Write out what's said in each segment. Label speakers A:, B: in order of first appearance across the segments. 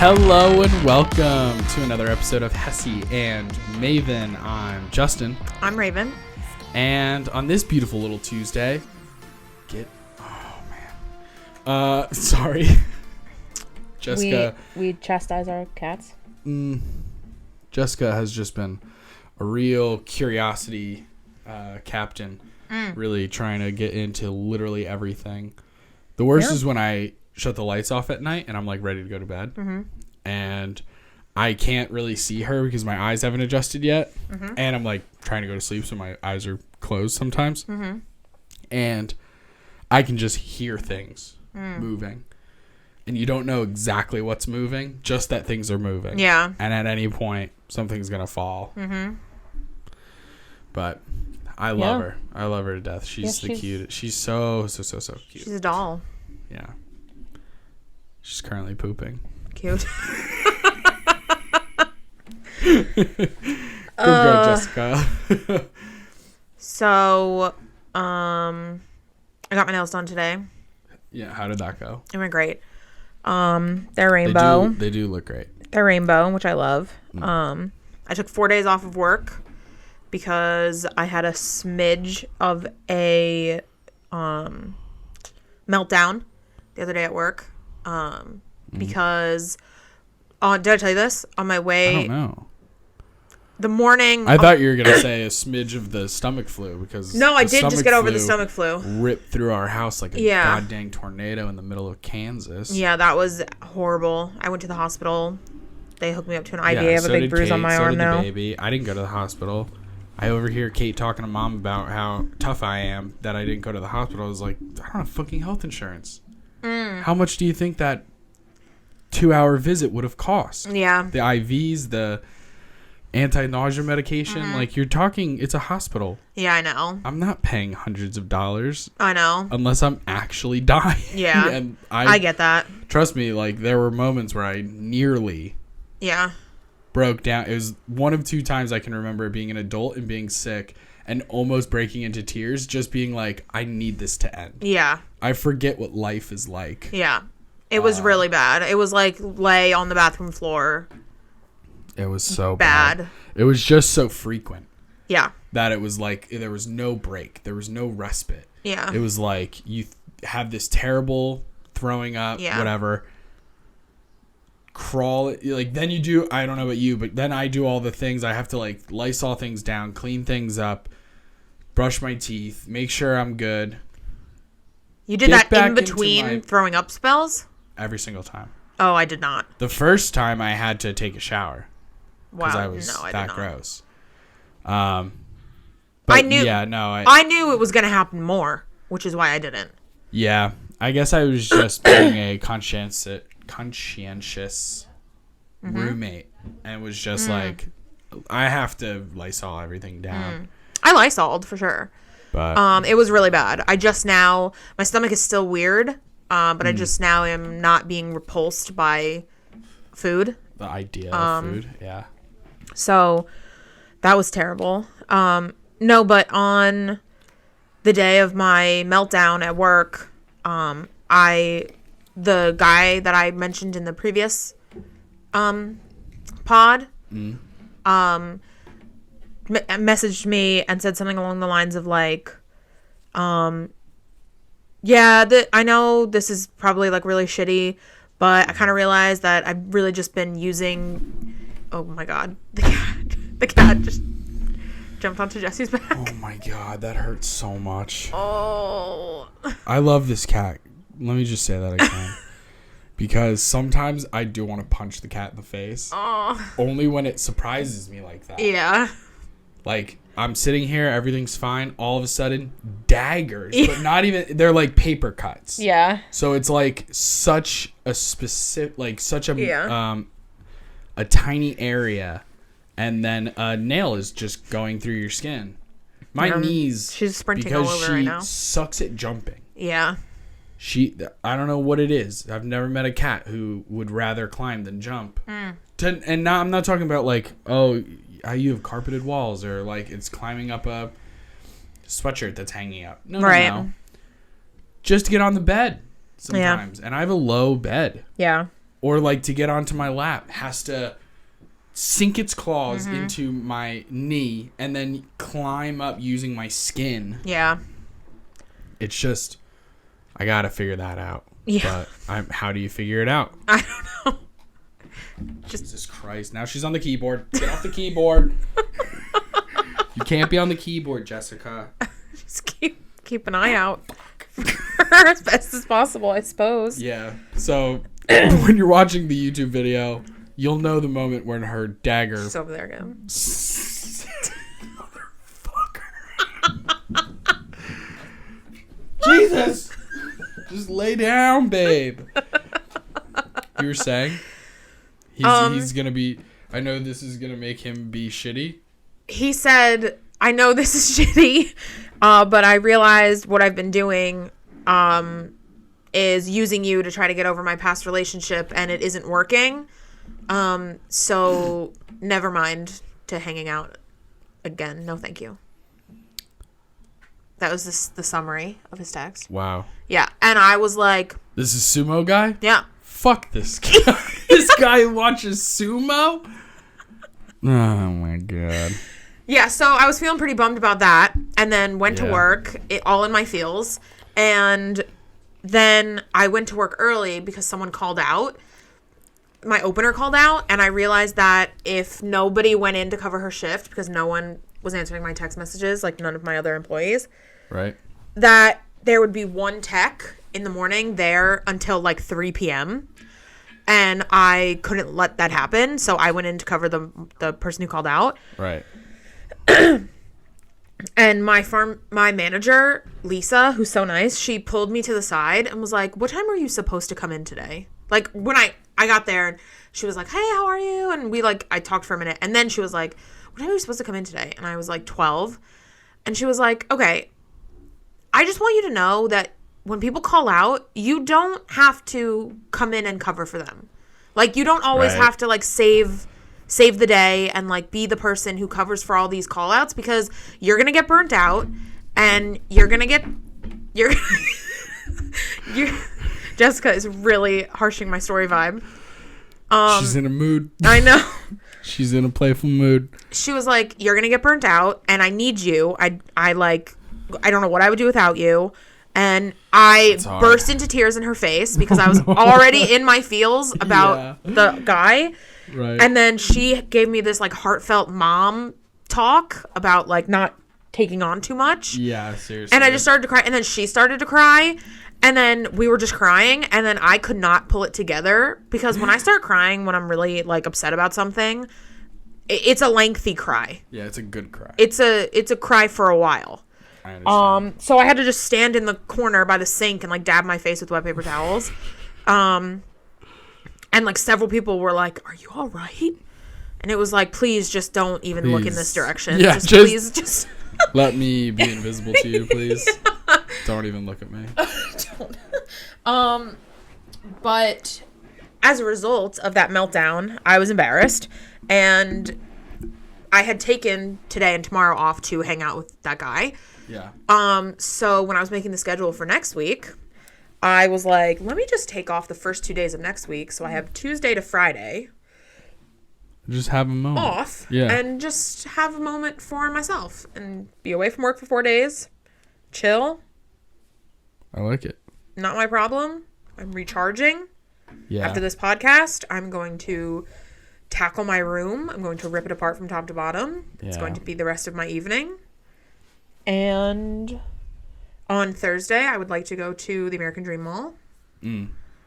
A: Hello and welcome to another episode of Hessy and Maven. I'm Justin.
B: I'm Raven.
A: And on this beautiful little Tuesday, sorry. Jessica.
C: We chastise our cats.
A: Jessica has just been a real curiosity captain, really trying to get into literally everything. The worst is when I shut the lights off at night and I'm like ready to go to bed, and I can't really see her because my eyes haven't adjusted yet, and I'm like trying to go to sleep, so my eyes are closed sometimes, and I can just hear things moving, and you don't know exactly what's moving, just that things are moving.
B: Yeah.
A: And at any point something's gonna fall. But I love her. I love her to death. She's the cutest. She's so cute.
B: She's a doll.
A: Yeah. She's currently pooping.
B: Cute.
A: Good girl, Jessica.
B: So, I got my nails done today.
A: Yeah, how did that go?
B: It went great. They're rainbow.
A: They do look great.
B: They're rainbow, which I love. I took 4 days off of work because I had a smidge of a meltdown the other day at work. Because did I tell you this? On my way,
A: I don't know.
B: The morning,
A: I thought you were gonna say a smidge of the stomach flu, because
B: no, I did just get over the stomach flu.
A: Ripped through our house like a goddamn tornado in the middle of Kansas.
B: Yeah, that was horrible. I went to the hospital. They hooked me up to an IV. I have a big bruise on my arm now.
A: The baby. I didn't go to the hospital. I overhear Kate talking to mom about how tough I am that I didn't go to the hospital. I was like, I don't have fucking health insurance. How much do you think that 2-hour visit would have cost?
B: Yeah.
A: The IVs, the anti-nausea medication. Like, you're talking, it's a hospital.
B: Yeah, I know.
A: I'm not paying hundreds of dollars.
B: I know.
A: Unless I'm actually dying.
B: Yeah.
A: And
B: I get that.
A: Trust me, like, there were moments where I nearly broke down. It was one of 2 times I can remember being an adult and being sick and almost breaking into tears, just being like, I need this to end.
B: Yeah.
A: I forget what life is like.
B: Yeah. It was really bad. It was like lay on the bathroom floor.
A: It was so bad. It was just so frequent.
B: Yeah.
A: That it was like there was no break. There was no respite.
B: Yeah.
A: It was like you have this terrible throwing up, whatever. Crawl, like, then you do, I don't know about you, but then I do all the things. I have to, like, Lysol things down, clean things up, brush my teeth, make sure I'm good.
B: You did that in between throwing up spells?
A: Every single time.
B: Oh, I did not.
A: The first time I had to take a shower.
B: Wow.
A: Because I was that gross. But
B: I knew,
A: I
B: knew it was going to happen more, which is why I didn't.
A: Yeah. I guess I was just being a conscientious roommate, and was just like, I have to Lysol everything down.
B: I Lysoled for sure.
A: But
B: it was really bad. I just now, my stomach is still weird, but I just now am not being repulsed by food.
A: The idea of food, yeah.
B: So that was terrible. No, but on the day of my meltdown at work, the guy that I mentioned in the previous pod messaged me and said something along the lines of like, I know this is probably like really shitty, but I kind of realized that I've really just been using, oh my god, the cat just jumped onto Jesse's back.
A: Oh my god, that hurts so much.
B: Oh,
A: I love this cat. Let me just say that again. Because sometimes I do want to punch the cat in the face.
B: Oh.
A: Only when it surprises me like that.
B: Yeah.
A: Like, I'm sitting here, everything's fine. All of a sudden, daggers. But not even, they're like paper cuts.
B: Yeah.
A: So it's like such a specific, like such a tiny area. And then a nail is just going through your skin. My knees.
B: She's sprinting all over right now.
A: Because she sucks at jumping.
B: Yeah.
A: I don't know what it is. I've never met a cat who would rather climb than jump. And now I'm not talking about like, oh, you have carpeted walls, or like it's climbing up a sweatshirt that's hanging up. No. Just to get on the bed sometimes. Yeah. And I have a low bed.
B: Yeah.
A: or like to get onto my lap has to sink its claws into my knee and then climb up using my skin.
B: Yeah.
A: It's just, I gotta figure that out.
B: Yeah.
A: But how do you figure it out?
B: I don't know.
A: Jesus Christ. Now she's on the keyboard. Get off the keyboard. You can't be on the keyboard, Jessica.
B: Just keep an eye out for her as best as possible, I suppose.
A: Yeah. So when you're watching the YouTube video, you'll know the moment when her dagger.
B: She's over there again.
A: Motherfucker. Jesus. Just lay down, babe. You were saying? He's going to be... I know this is going to make him be shitty.
B: He said, I know this is shitty, but I realized what I've been doing is using you to try to get over my past relationship, and it isn't working. So never mind to hanging out again. No, thank you. That was the summary of his text.
A: Wow.
B: Yeah, and I was like...
A: This is sumo guy?
B: Yeah.
A: Fuck this guy. This guy watches sumo? Oh my god.
B: Yeah, so I was feeling pretty bummed about that, and then went to work, all in my feels, and then I went to work early because someone called out. My opener called out, and I realized that if nobody went in to cover her shift, because no one was answering my text messages, like none of my other employees,
A: right,
B: that there would be one tech in the morning there until like 3 p.m., and I couldn't let that happen, so I went in to cover the person who called out.
A: Right.
B: And my manager, Lisa, who's so nice, she pulled me to the side and was like, what time are you supposed to come in today? Like, when I got there, and she was like, hey, how are you? And I talked for a minute. And then she was like, what time are you supposed to come in today? And I was like, 12. And she was like, okay, I just want you to know that when people call out, you don't have to come in and cover for them. Like, you don't always have to, like, save the day and, like, be the person who covers for all these call outs, because you're going to get burnt out and you're Jessica is really harshing my story vibe.
A: She's in a mood.
B: I know.
A: She's in a playful mood.
B: She was like, you're going to get burnt out and I need you. I don't know what I would do without you. And I burst into tears in her face because I was already in my feels about the guy.
A: Right.
B: And then she gave me this, like, heartfelt mom talk about, like, not taking on too much.
A: Yeah, seriously.
B: And I just started to cry. And then she started to cry. And then we were just crying. And then I could not pull it together. Because when I start crying, when I'm really, like, upset about something, it's a lengthy cry.
A: Yeah, it's a good cry.
B: It's a cry for a while.
A: I understand.
B: So I had to just stand in the corner by the sink and, like, dab my face with wet paper towels. And, like, several people were like, are you all right? And it was like, please just don't even look in this direction.
A: Yeah,
B: just
A: let me be invisible to you, please. Yeah. Don't even look at me.
B: Don't. But as a result of that meltdown, I was embarrassed. And I had taken today and tomorrow off to hang out with that guy.
A: Yeah.
B: So when I was making the schedule for next week, I was like, let me just take off the first 2 days of next week. So I have Tuesday to Friday.
A: Just have a moment.
B: Off.
A: Yeah.
B: And just have a moment for myself. And be away from work for 4 days. Chill.
A: I like it.
B: Not my problem. I'm recharging.
A: Yeah.
B: After this podcast, I'm going to tackle my room. I'm going to rip it apart from top to bottom. Yeah. It's going to be the rest of my evening. And on Thursday, I would like to go to the American Dream Mall.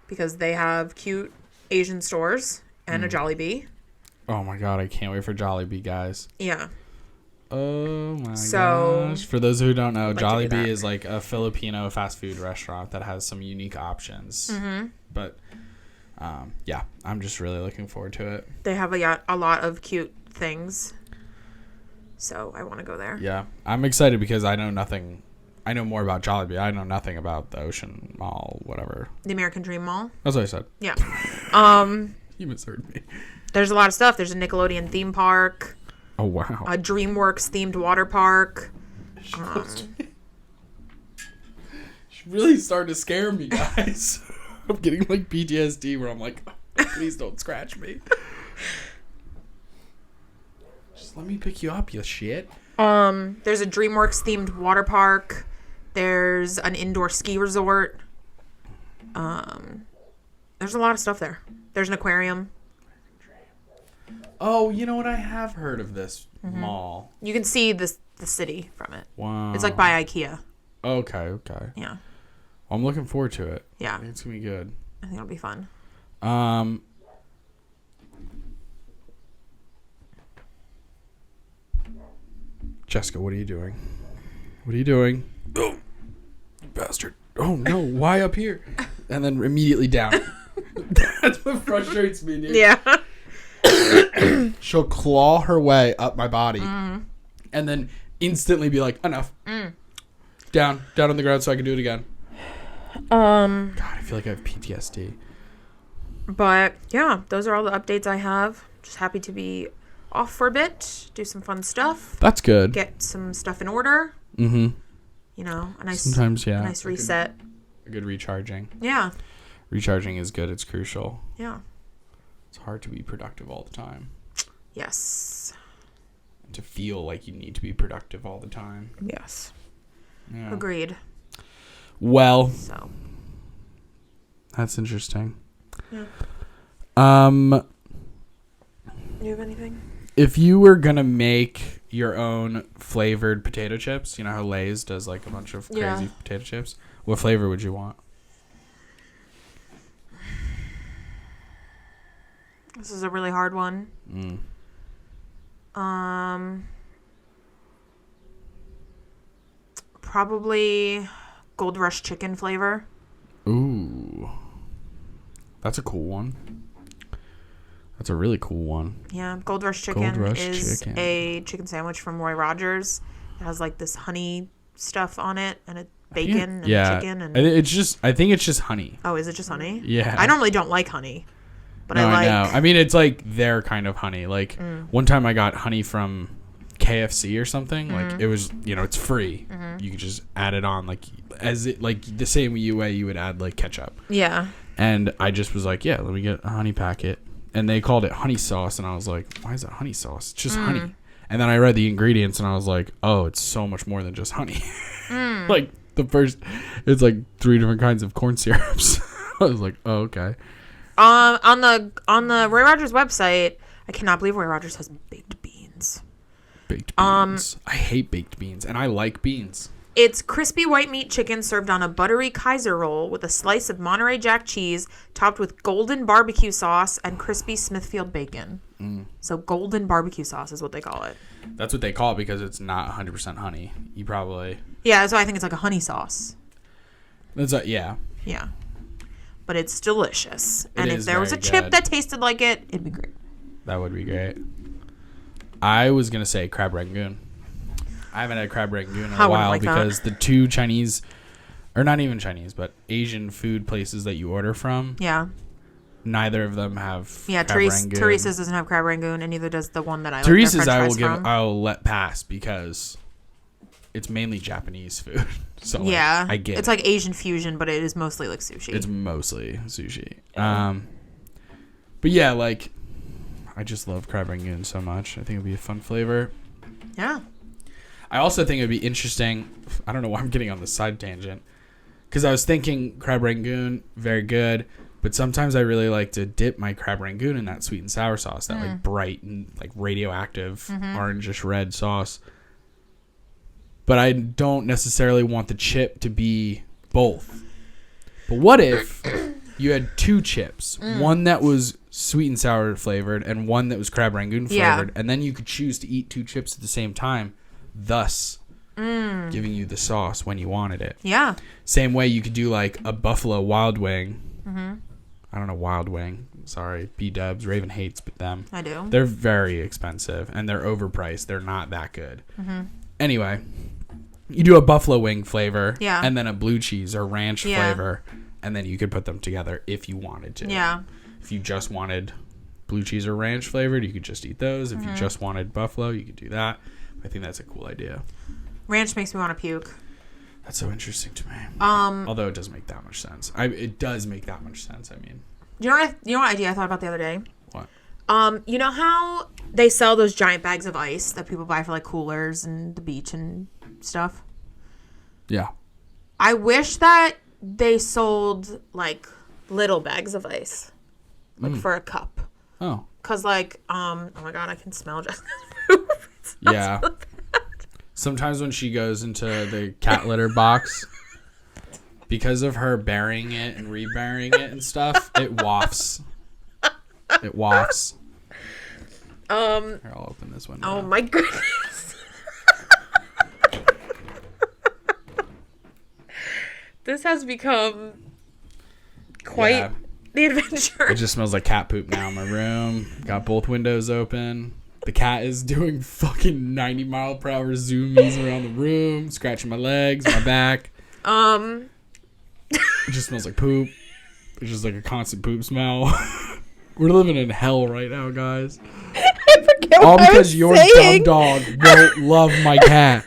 B: Because they have cute Asian stores and a Jollibee.
A: Oh my god, I can't wait for Jollibee, guys.
B: Yeah.
A: Oh my gosh. For those who don't know, Jollibee is like a Filipino fast food restaurant that has some unique options. Mm-hmm. But yeah, I'm just really looking forward to it.
B: They have a lot of cute things. So I want to go there.
A: Yeah. I'm excited because I know nothing. I know more about Jollibee. I know nothing about the Ocean Mall, whatever.
B: The American Dream Mall?
A: That's what I said.
B: Yeah.
A: You misheard me.
B: There's a lot of stuff. There's a Nickelodeon theme park.
A: Oh, wow.
B: A DreamWorks themed water park.
A: She really started to scare me, guys. I'm getting like PTSD where I'm like, Please don't scratch me. Just let me pick you up, you shit.
B: There's a DreamWorks themed water park. There's an indoor ski resort. There's a lot of stuff there. There's an aquarium.
A: Oh, you know what? I have heard of this mall.
B: You can see the city from it.
A: Wow.
B: It's like by IKEA.
A: Okay.
B: Yeah.
A: I'm looking forward to it.
B: Yeah.
A: I think it's going to be good.
B: I think it'll be fun.
A: Jessica, what are you doing? What are you doing? Oh, you bastard. Oh, no. Why up here? And then immediately down. That's what frustrates me, dude.
B: Yeah.
A: She'll claw her way up my body and then instantly be like, enough. Down on the ground so I can do it again. God, I feel like I have PTSD.
B: But yeah, those are all the updates I have. Just happy to be off for a bit, do some fun stuff.
A: That's good.
B: Get some stuff in order.
A: Mm-hmm.
B: You know, a nice
A: Sometimes, yeah.
B: a nice reset.
A: A good recharging.
B: Yeah.
A: Recharging is good. It's crucial.
B: Yeah.
A: It's hard to be productive all the time.
B: Yes.
A: And to feel like you need to be productive all the time.
B: Yes.
A: Yeah.
B: Agreed.
A: Well,
B: So.
A: that's interesting.
B: Yeah. You have anything?
A: If you were going to make your own flavored potato chips, you know how Lay's does like a bunch of crazy potato chips? What flavor would you want?
B: This is a really hard one. Probably Gold Rush chicken flavor.
A: Ooh. That's a cool one. That's a really cool one.
B: Yeah, Gold Rush chicken is
A: chicken.
B: a chicken sandwich from Roy Rogers. It has like this honey stuff on it and a bacon and chicken and
A: I think it's just honey.
B: Oh, is it just honey?
A: Yeah.
B: I normally don't like honey. But
A: No,
B: I like
A: know. I mean, it's like their kind of honey. Like one time I got honey from KFC or something. Like it was, it's free. You could just add it on like the same way you would add like ketchup.
B: Yeah.
A: And I just was like, yeah, let me get a honey packet. And they called it honey sauce. And I was like, why is it honey sauce? It's just honey. And then I read the ingredients and I was like, oh, it's so much more than just honey. Like it's like 3 different kinds of corn syrups. I was like, oh, okay.
B: On the Roy Rogers website, I cannot believe Roy Rogers has baked beans.
A: Baked beans. I hate baked beans and I like beans.
B: It's crispy white meat chicken served on a buttery Kaiser roll with a slice of Monterey Jack cheese topped with golden barbecue sauce and crispy Smithfield bacon. So golden barbecue sauce is what they call it.
A: That's what they call it because it's not 100% honey. You probably...
B: Yeah, so I think it's like a honey sauce.
A: Yeah.
B: Yeah. But it's delicious. And if
A: is
B: there was a
A: very
B: chip
A: good.
B: that tasted like it, it'd be great.
A: That would be great. I was going to say crab rangoon. I haven't had crab rangoon in a while because the two Chinese, or not even Chinese, but Asian food places that you order from, neither of them have crab rangoon.
B: Teresa's doesn't have crab rangoon, and neither does the one that I like.
A: Teresa's I'll let pass because it's mainly Japanese food. So I get
B: it's like Asian fusion, but it is mostly like sushi.
A: It's mostly sushi. But yeah, like I just love crab rangoon so much. I think it'd be a fun flavor.
B: Yeah.
A: I also think it would be interesting. I don't know why I'm getting on the side tangent. Because I was thinking crab rangoon, very good. But sometimes I really like to dip my crab rangoon in that sweet and sour sauce. That like bright and like radioactive orangish red sauce. But I don't necessarily want the chip to be both. But what if you had 2 chips? One that was sweet and sour flavored and one that was crab rangoon flavored. And then you could choose to eat 2 chips at the same time. Thus giving you the sauce when you wanted it. Yeah. Same way you could do like a buffalo wild wing. I don't know, wild wing. Sorry, B-dubs. Raven hates them.
B: I do.
A: They're very expensive and they're overpriced. They're not that good. Anyway, you do a buffalo wing flavor and then a blue cheese or ranch flavor. And then you could put them together if you wanted to. Yeah. If you just wanted blue cheese or ranch flavored, you could just eat those. If you just wanted buffalo, you could do that. I think that's a cool idea.
B: Ranch makes me want to puke.
A: That's so interesting to me. Although it doesn't make that much sense. It does make that much sense. I mean,
B: You know what idea I thought about the other day?
A: What?
B: You know how they sell those giant bags of ice that people buy for like coolers and the beach and stuff?
A: Yeah.
B: I wish that they sold like little bags of ice, like for a cup.
A: Oh.
B: Cause like, oh my god, I can smell Jessica's poop.
A: Yeah. So sometimes when she goes into the cat litter box, because of her burying it and reburying it and stuff, it wafts. It wafts. Here, I'll open this window.
B: Oh my goodness. This has become quite the adventure.
A: It just smells like cat poop now in my room. Got both windows open. The cat is doing fucking 90-mile-per-hour zoomies around the room, scratching my legs, my back. It just smells like poop. It's just like a constant poop smell. We're living in hell right now, guys. All because your dumb dog won't love my cat.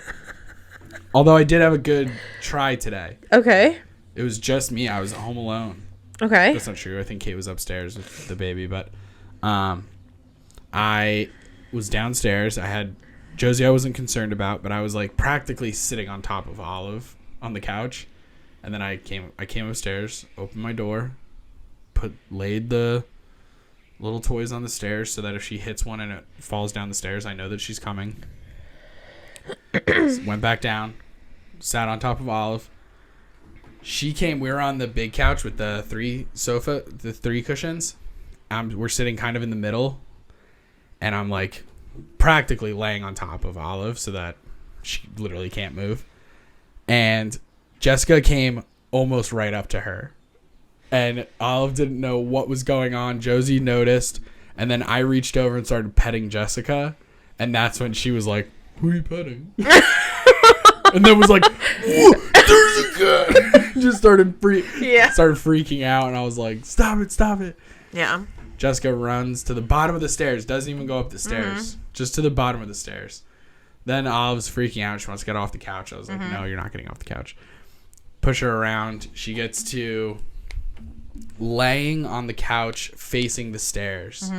A: Although I did have a good try today.
B: Okay.
A: It was just me. I was home alone.
B: Okay.
A: That's not true. I think Kate was upstairs with the baby, but I was downstairs. I had Josie I wasn't concerned about, but I was like practically sitting on top of Olive on the couch. And then I came upstairs, opened my door, laid the little toys on the stairs so that if she hits one and it falls down the stairs, I know that she's coming. Went back down, sat on top of Olive. She came. We were on the big couch with the three cushions. We're sitting kind of in the middle, and I'm like practically laying on top of Olive so that she literally can't move. And Jessica came almost right up to her, and Olive didn't know what was going on. Josie noticed, and then I reached over and started petting Jessica, and that's when she was like, "Who are you petting?" And then was like, "There's a cat." Just started freaking out, and I was like, "Stop it!" Yeah. Jessica runs to the bottom of the stairs. Doesn't even go up the stairs. Just to the bottom of the stairs. Then Olive's freaking out. She wants to get off the couch. I was like, "No, you're not getting off the couch." Push her around. She gets to laying on the couch facing the stairs.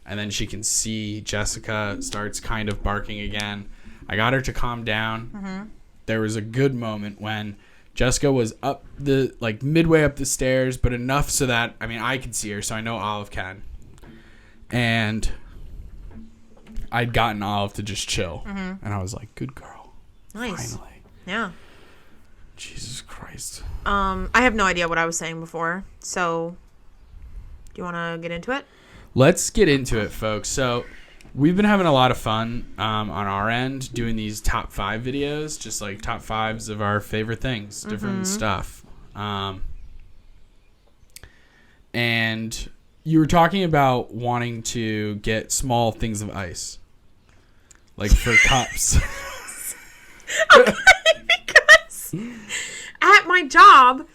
A: And then she can see Jessica starts kind of barking again. I got her to calm down. There was a good moment when Jessica was up midway up the stairs, but enough so that, I could see her, so I know Olive can. And I'd gotten Olive to just chill. And I was like, good girl.
B: Nice.
A: Finally.
B: Yeah.
A: Jesus Christ.
B: I have no idea what I was saying before, so do you want to get into it?
A: Let's get into it, folks. So we've been having a lot of fun on our end doing these top 5 videos, just like top 5s of our favorite things, different stuff. And you were talking about wanting to get small things of ice, like for cups.
B: Okay, because at my job,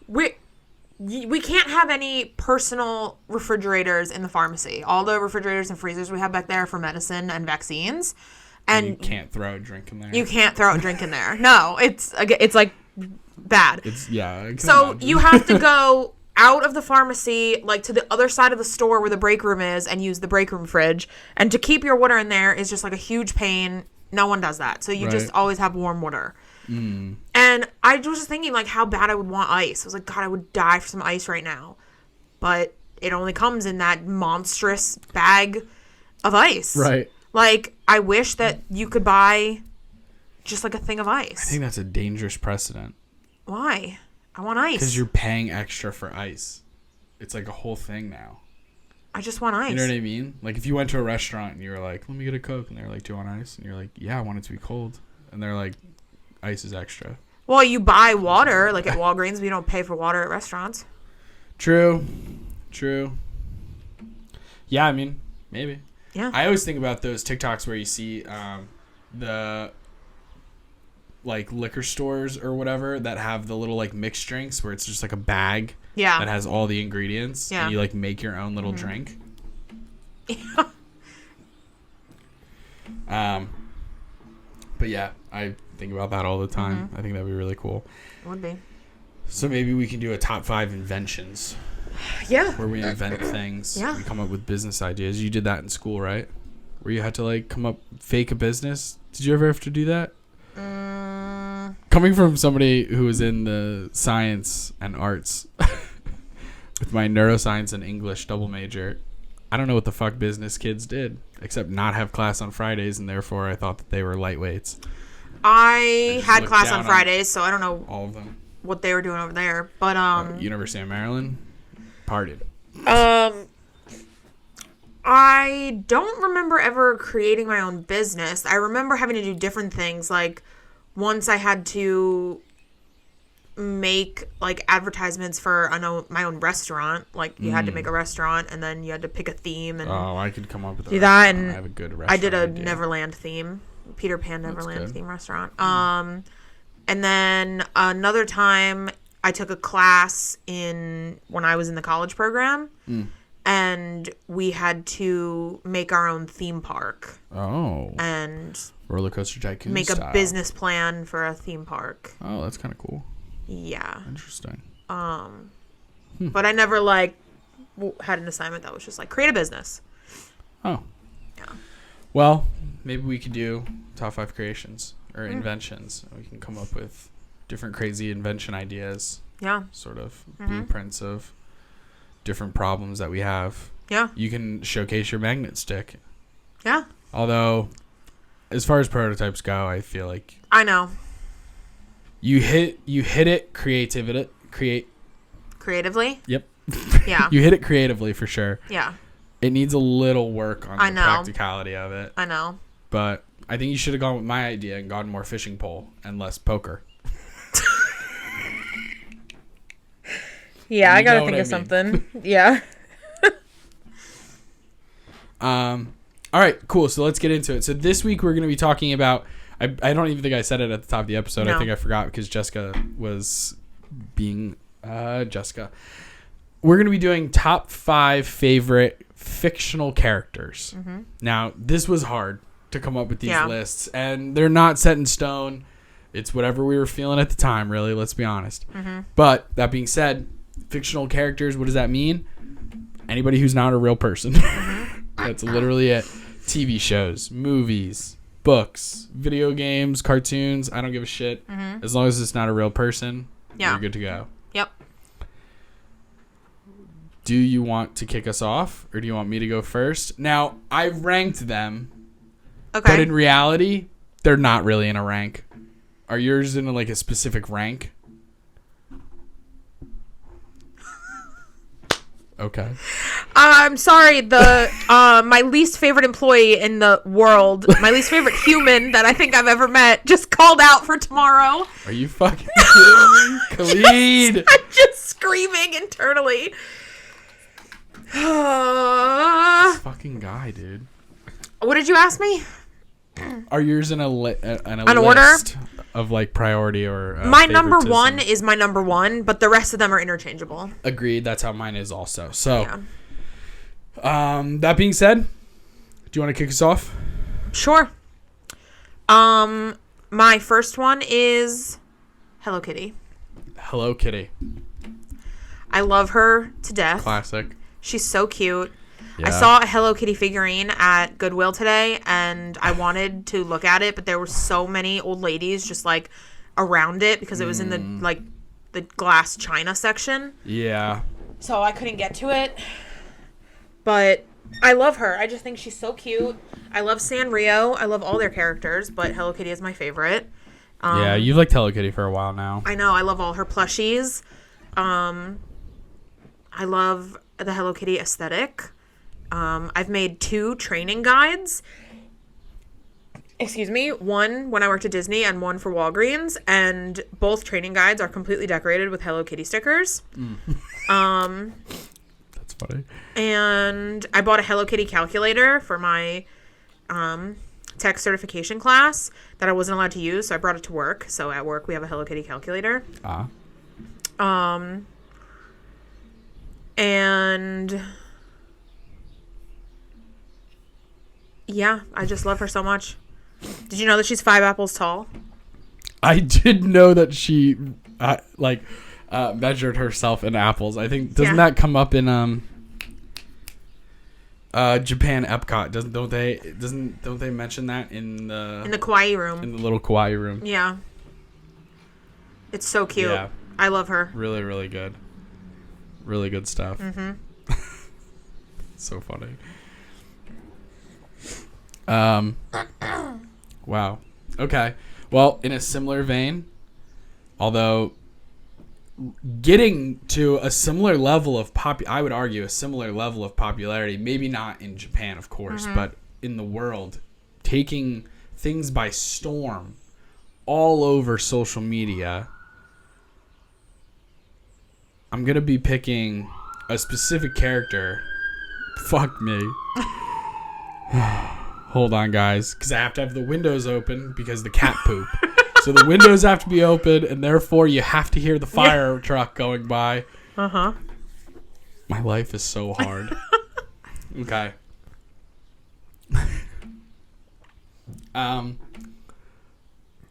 B: we can't have any personal refrigerators in the pharmacy. All the refrigerators and freezers we have back there are for medicine and vaccines. And
A: you can't throw a drink in there.
B: You can't throw a drink in there. No, it's like bad. So you have to go out of the pharmacy, like to the other side of the store where the break room is, and use the break room fridge. And to keep your water in there is just like a huge pain. No one does that. So you just always have warm water. And I was just thinking, like, how bad I would want ice. I was like, God, I would die for some ice right now. But it only comes in that monstrous bag of ice.
A: Right.
B: Like, I wish that you could buy just, like, a thing of ice.
A: I think that's a dangerous precedent.
B: Why? I want ice.
A: Because you're paying extra for ice. It's like a whole thing now.
B: I just want ice.
A: You know what I mean? Like, if you went to a restaurant and you were like, let me get a Coke. And they're like, do you want ice? And you're like, yeah, I want it to be cold. And they're like, ice is extra.
B: Well, you buy water, like at Walgreens, but you don't pay for water at restaurants.
A: True. Yeah, maybe.
B: Yeah.
A: I always think about those TikToks where you see the like liquor stores or whatever that have the little like mixed drinks where it's just like a bag that has all the ingredients and you like make your own little drink.
B: Yeah.
A: But yeah, I think about that all the time. I think that'd be really cool.
B: It would be.
A: So maybe we can do a top 5 inventions.
B: Yeah.
A: where we invent things.
B: Yeah.
A: We come up with business ideas. You did that in school, right? Where you had to like fake a business. Did you ever have to do that? Coming from somebody who was in the science and arts with my neuroscience and English double major, I don't know what the fuck business kids did except not have class on Fridays, and therefore I thought that they were lightweights.
B: I had class on Fridays, so I don't know
A: all of them.
B: What they were doing over there. But
A: University of Maryland partied.
B: I don't remember ever creating my own business. I remember having to do different things. Like once I had to make like advertisements for my own restaurant. Like you had to make a restaurant, and then you had to pick a theme and
A: I could come up with
B: do that. And
A: I have a good restaurant.
B: I did a
A: idea.
B: Neverland theme, Peter Pan Neverland theme restaurant. And then another time I took a class when I was in the college program. And we had to make our own theme park.
A: Oh.
B: And
A: Roller Coaster Tycoon
B: make
A: style.
B: a business plan for a theme park.
A: Oh, that's kind of cool.
B: Yeah.
A: Interesting.
B: But I never had an assignment that was just like create a business.
A: Oh.
B: Yeah.
A: Well, maybe we could do top 5 creations or inventions. We can come up with different crazy invention ideas.
B: Yeah.
A: Sort of blueprints of different problems that we have.
B: Yeah.
A: You can showcase your magnet stick.
B: Yeah.
A: Although, as far as prototypes go, I feel like
B: I know.
A: You hit it creatively. Yep.
B: Yeah.
A: You hit it creatively for sure.
B: Yeah.
A: It needs a little work on
B: I
A: the
B: know.
A: practicality of it.
B: I know.
A: But I think you should have gone with my idea and gotten more fishing pole and less poker.
B: Yeah, I gotta
A: know
B: think
A: what
B: of
A: I
B: something. Yeah.
A: All right, cool. So let's get into it. So this week we're going to be talking about. I don't even think I said it at the top of the episode.
B: No.
A: I think I forgot because Jessica was being Jessica. We're going to be doing top 5 favorite fictional characters. Now, this was hard to come up with these lists, and they're not set in stone. It's whatever we were feeling at the time, really. Let's be honest. But that being said, fictional characters, what does that mean? Anybody who's not a real person. That's literally it. TV shows, movies, books, video games, cartoons. I don't give a shit. As long as it's not a real person, you're good to go.
B: Yep.
A: Do you want to kick us off, or do you want me to go first? Now, I've ranked them,
B: Okay.
A: but in reality, they're not really in a rank. Are yours in a specific rank? Okay.
B: I'm sorry. The my least favorite employee in the world, my least favorite human that I think I've ever met, just called out for tomorrow.
A: Are you fucking kidding me? Khalid!
B: I'm just screaming internally.
A: This fucking guy, dude.
B: What did you ask me?
A: Are yours in an
B: order?
A: list of priority or
B: My number
A: favoritism?
B: 1 is my number 1, but the rest of them are interchangeable.
A: Agreed. That's how mine is also. So,
B: Yeah.
A: That being said, do you want to kick us off?
B: Sure. My first one is Hello Kitty.
A: Hello Kitty.
B: I love her to death.
A: Classic.
B: She's so cute.
A: Yeah.
B: I saw a Hello Kitty figurine at Goodwill today, and I wanted to look at it, but there were so many old ladies just around it because it was in the glass china section.
A: Yeah.
B: So I couldn't get to it. But I love her. I just think she's so cute. I love Sanrio. I love all their characters, but Hello Kitty is my favorite.
A: Yeah, you've liked Hello Kitty for a while now.
B: I know. I love all her plushies. I love the Hello Kitty aesthetic. I've made 2 training guides. Excuse me. One when I worked at Disney and one for Walgreens. And both training guides are completely decorated with Hello Kitty stickers.
A: That's funny.
B: And I bought a Hello Kitty calculator for my tech certification class that I wasn't allowed to use. So I brought it to work. So at work we have a Hello Kitty calculator. And yeah, I just love her so much. Did you know that she's 5 apples tall?
A: I did know that she, measured herself in apples. I think doesn't that come up in Japan Epcot? Don't they mention that in the
B: kawaii room?
A: In the little kawaii room.
B: Yeah. It's so cute. Yeah. I love her.
A: Really, really good. Really good stuff. Mm-hmm. So funny. Wow. Okay. Well, in a similar vein, although getting to a similar level of I would argue a similar level of popularity, maybe not in Japan, of course, but in the world, taking things by storm all over social media. I'm going to be picking a specific character. Fuck me. Hold on, guys, because I have to have the windows open because the cat poop. So the windows have to be open, and therefore you have to hear the fire truck going by. Uh-huh. My life is so hard. Okay.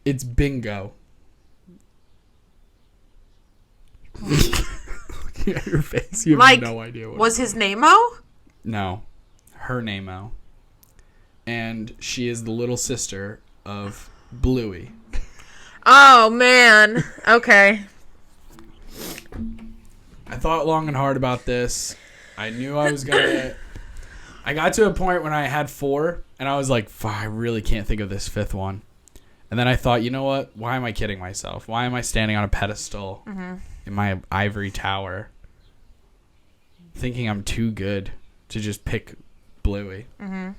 A: It's Bingo. Looking at your face, you have no idea what.
B: Was his name-o?
A: No. Her name-o. And she is the little sister of Bluey.
B: Oh, man. Okay.
A: I thought long and hard about this. I knew I was going to... I got to a point when I had 4, and I was like, I really can't think of this 5th one. And then I thought, you know what? Why am I kidding myself? Why am I standing on a pedestal in my ivory tower thinking I'm too good to just pick Bluey? Mm-hmm.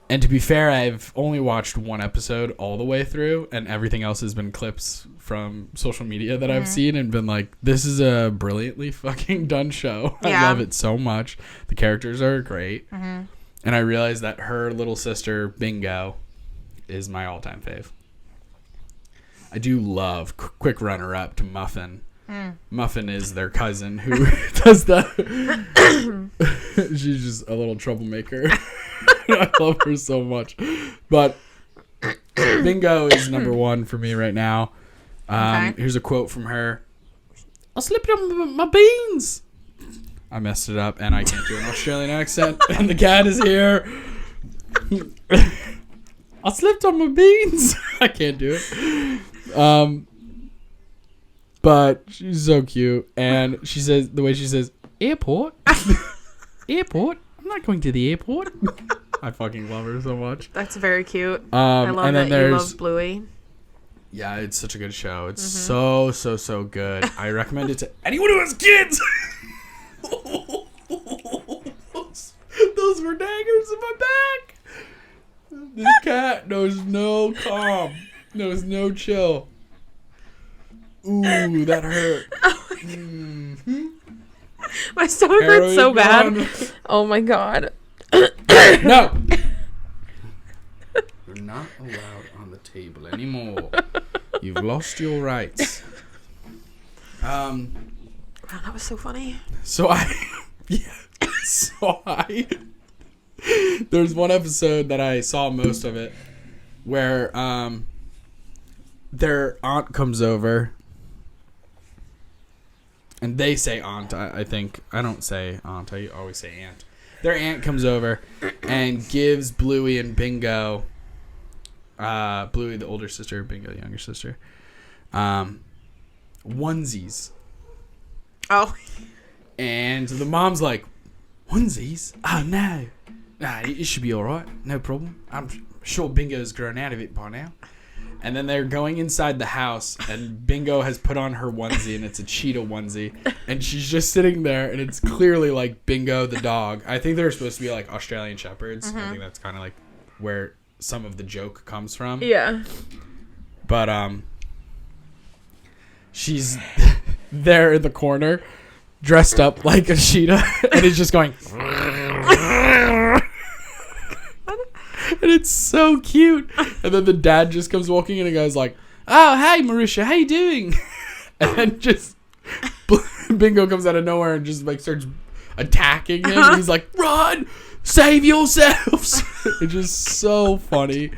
A: And to be fair, I've only watched 1 episode all the way through, and everything else has been clips from social media that I've seen and been like, this is a brilliantly fucking done show. Yeah. I love it so much. The characters are great. Mm-hmm. And I realized that her little sister, Bingo, is my all-time fave. I do love quick runner-up to Muffin. Muffin is their cousin who does that. She's just a little troublemaker. I love her so much. But Bingo is number 1 for me right now. Okay. Here's a quote from her. I slipped on my beans. I messed it up, and I can't do an Australian accent. And the cat is here. I slipped on my beans. I can't do it. But she's so cute. And she says, the way she says, airport. Airport. I'm not going to the airport. I fucking love her so much.
B: That's very cute. I love that you love Bluey.
A: Yeah, it's such a good show. It's so good. I recommend it to anyone who has kids. Those were daggers in my back. This cat knows no calm. Knows no chill. Ooh, that hurt.
B: My stomach hurts so bad. Oh my god.
A: No. You're not allowed on the table anymore. You've lost your rights.
B: Wow, that was so funny.
A: There's one episode that I saw most of it where their aunt comes over. And they say aunt, I think. I don't say aunt. I always say aunt. Their aunt comes over and gives Bluey and Bingo, Bluey the older sister, Bingo the younger sister, onesies.
B: Oh.
A: And the mom's like, onesies? Oh, no. Nah, it should be all right. No problem. I'm sure Bingo's grown out of it by now. And then they're going inside the house, and Bingo has put on her onesie, and it's a cheetah onesie. And she's just sitting there, and it's clearly like Bingo the dog. I think they're supposed to be like Australian Shepherds. Mm-hmm. I think that's kind of like where some of the joke comes from.
B: Yeah.
A: But she's there in the corner, dressed up like a cheetah, and is just going... And it's so cute. And then the dad just comes walking in and goes like, oh, hey, Marisha, how you doing? And then just Bingo comes out of nowhere and just like starts attacking him. And he's like, run, save yourselves. It's just so funny.